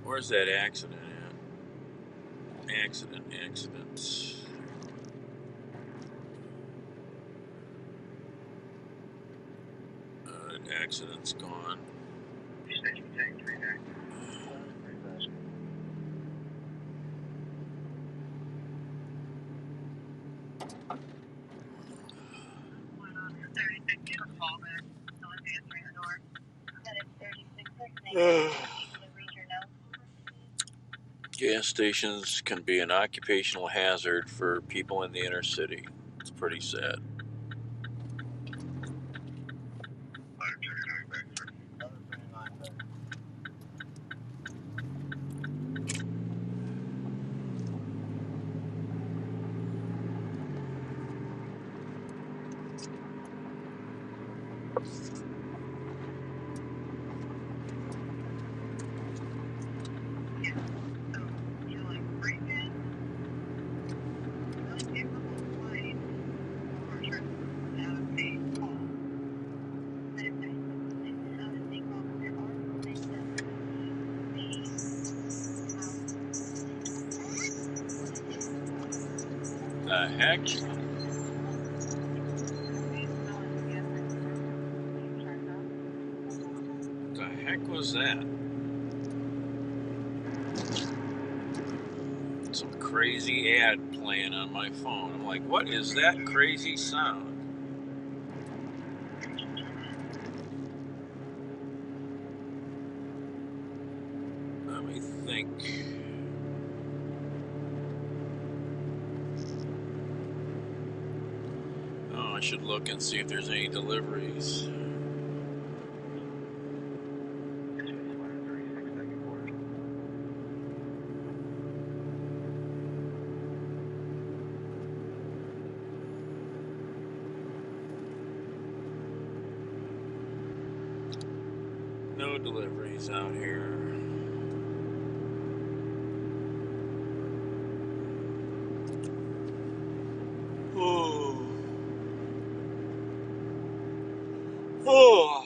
Where's that accident at? Accident. Accident's gone. Gas stations can be an occupational hazard for people in the inner city. It's pretty sad. The heck? The heck was that? Some crazy ad playing on my phone. I'm like, what is that crazy sound? Let me think. Oh, I should look and see if there's any deliveries. No deliveries out here. Oh. Oh.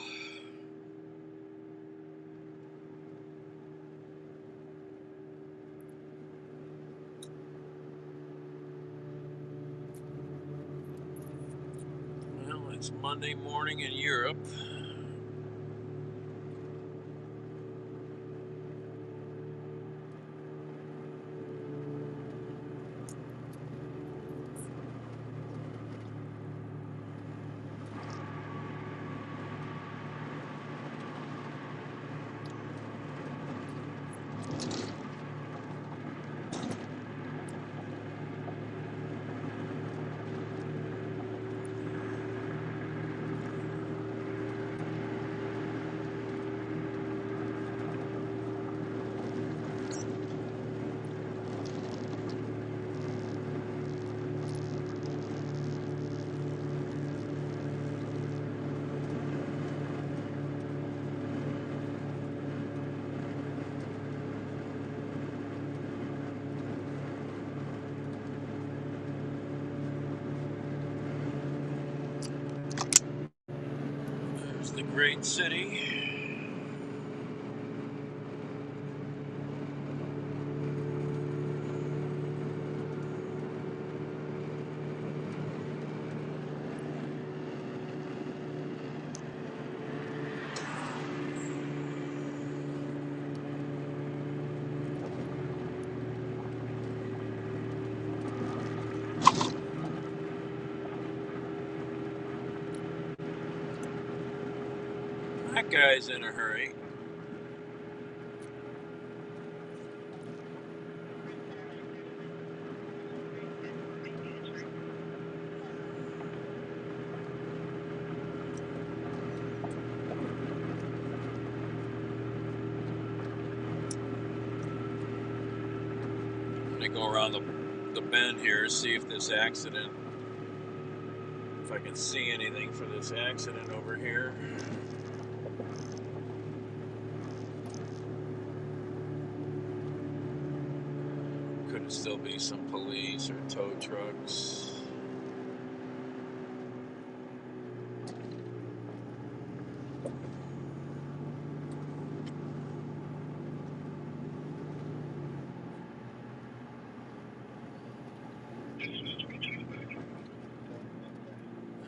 Well, it's Monday morning in Europe. There's the great city. That guy's in a hurry. I'm gonna go around the bend here, see if this accident, if I can see anything for this accident over here. Could it still be some police or tow trucks?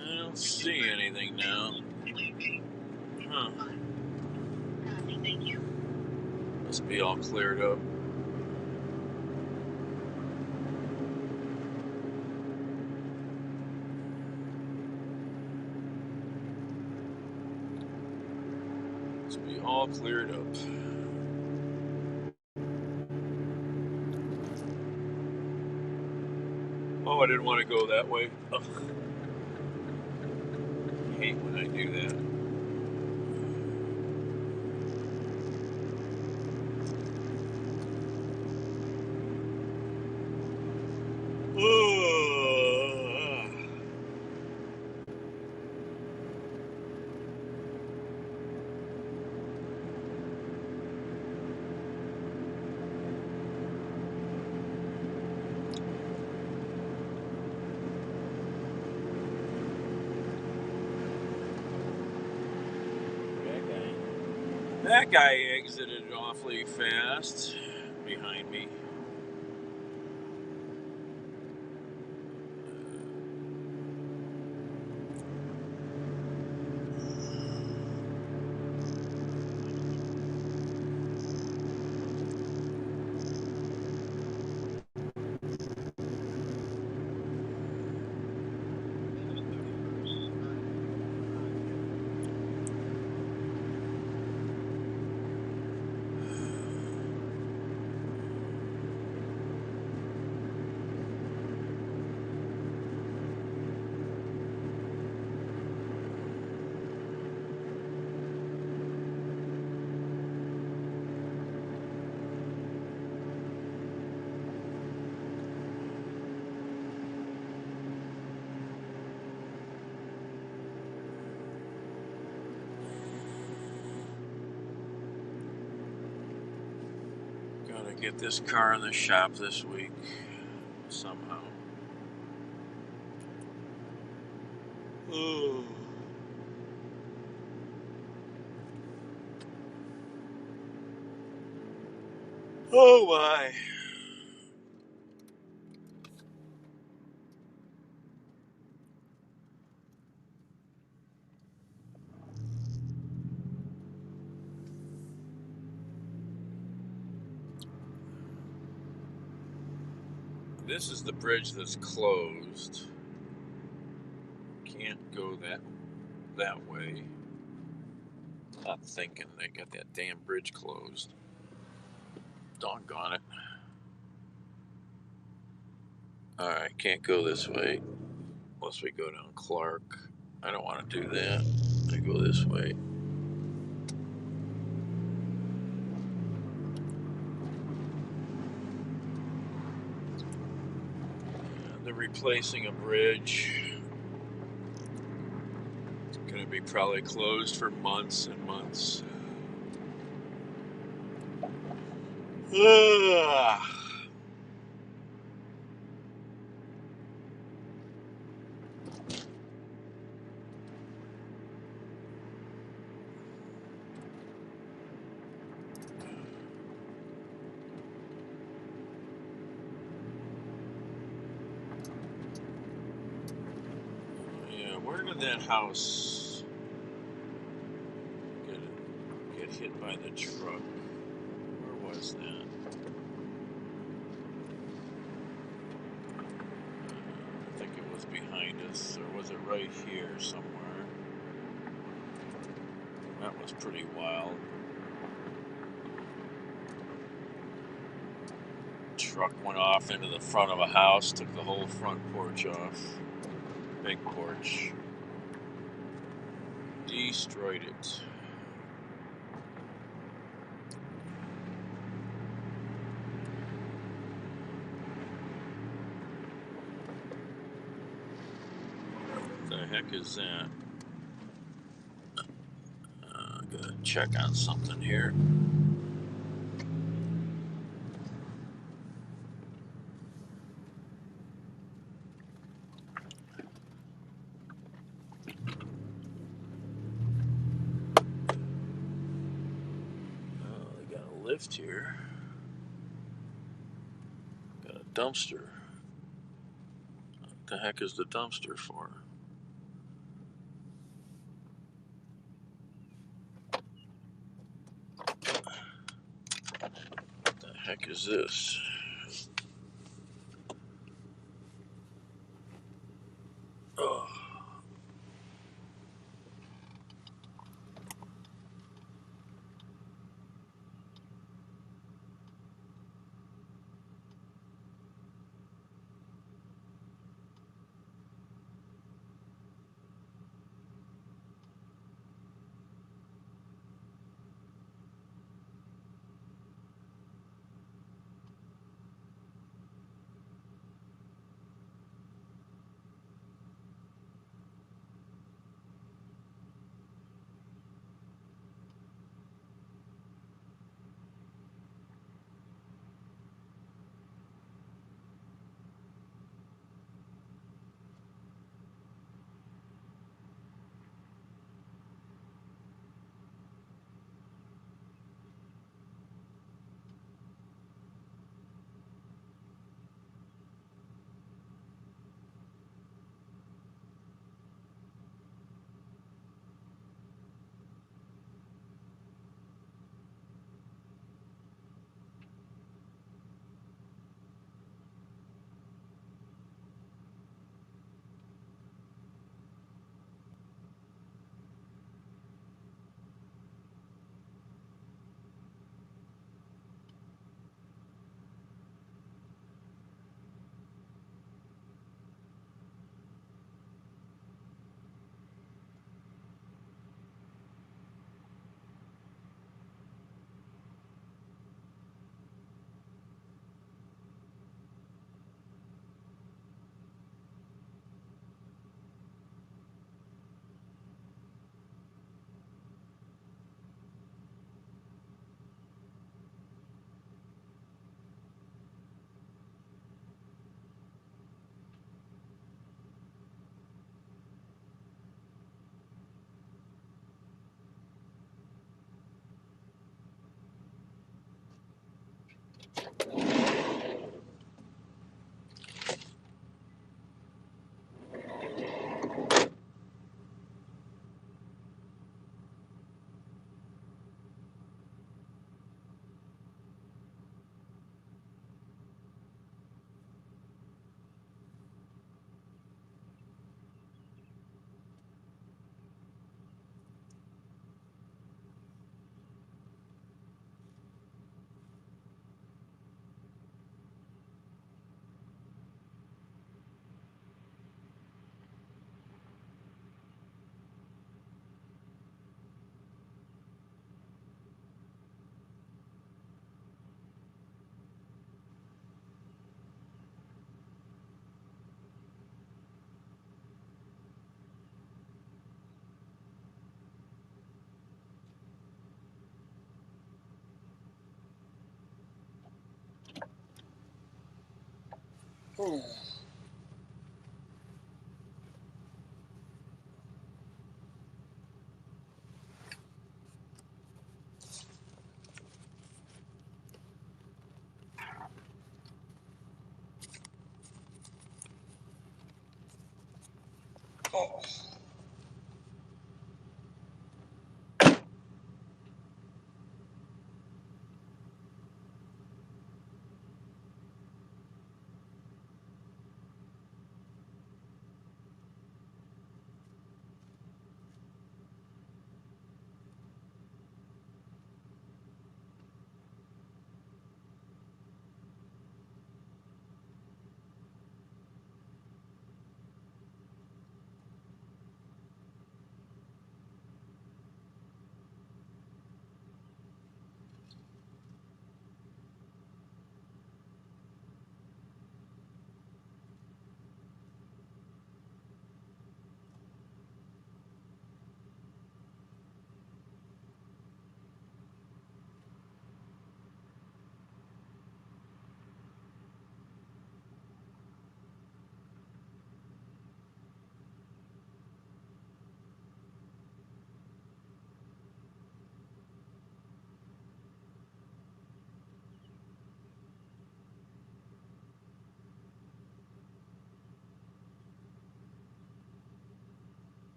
I don't see anything now. Huh. Must be all cleared up. Must be all cleared up. Oh, I didn't want to go that way. Oh. I hate when I do that. That guy exited awfully fast behind me. Gotta get this car in the shop this week somehow. Oh. Oh my. This is the bridge that's closed. Can't go that way. Not thinking they got that damn bridge closed. Doggone it. Alright, can't go this way. Unless we go down Clark. I don't want to do that. I go this way. They're replacing a bridge. It's going to be probably closed for months and months. Yeah, where did that house get hit by the truck? Where was that? I think it was behind us, or was it right here somewhere? That was pretty wild. Truck went off into the front of a house, took the whole front porch off. Big porch. Destroyed it. What the heck is that? Gotta check on something here. Oh, they got a lift here. Got a dumpster. What the heck is the dumpster for? What the heck is this? Oh. Ooh. Oh.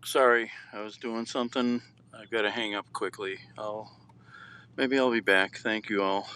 Sorry, I was doing something. I gotta hang up quickly. Maybe I'll be back. Thank you all.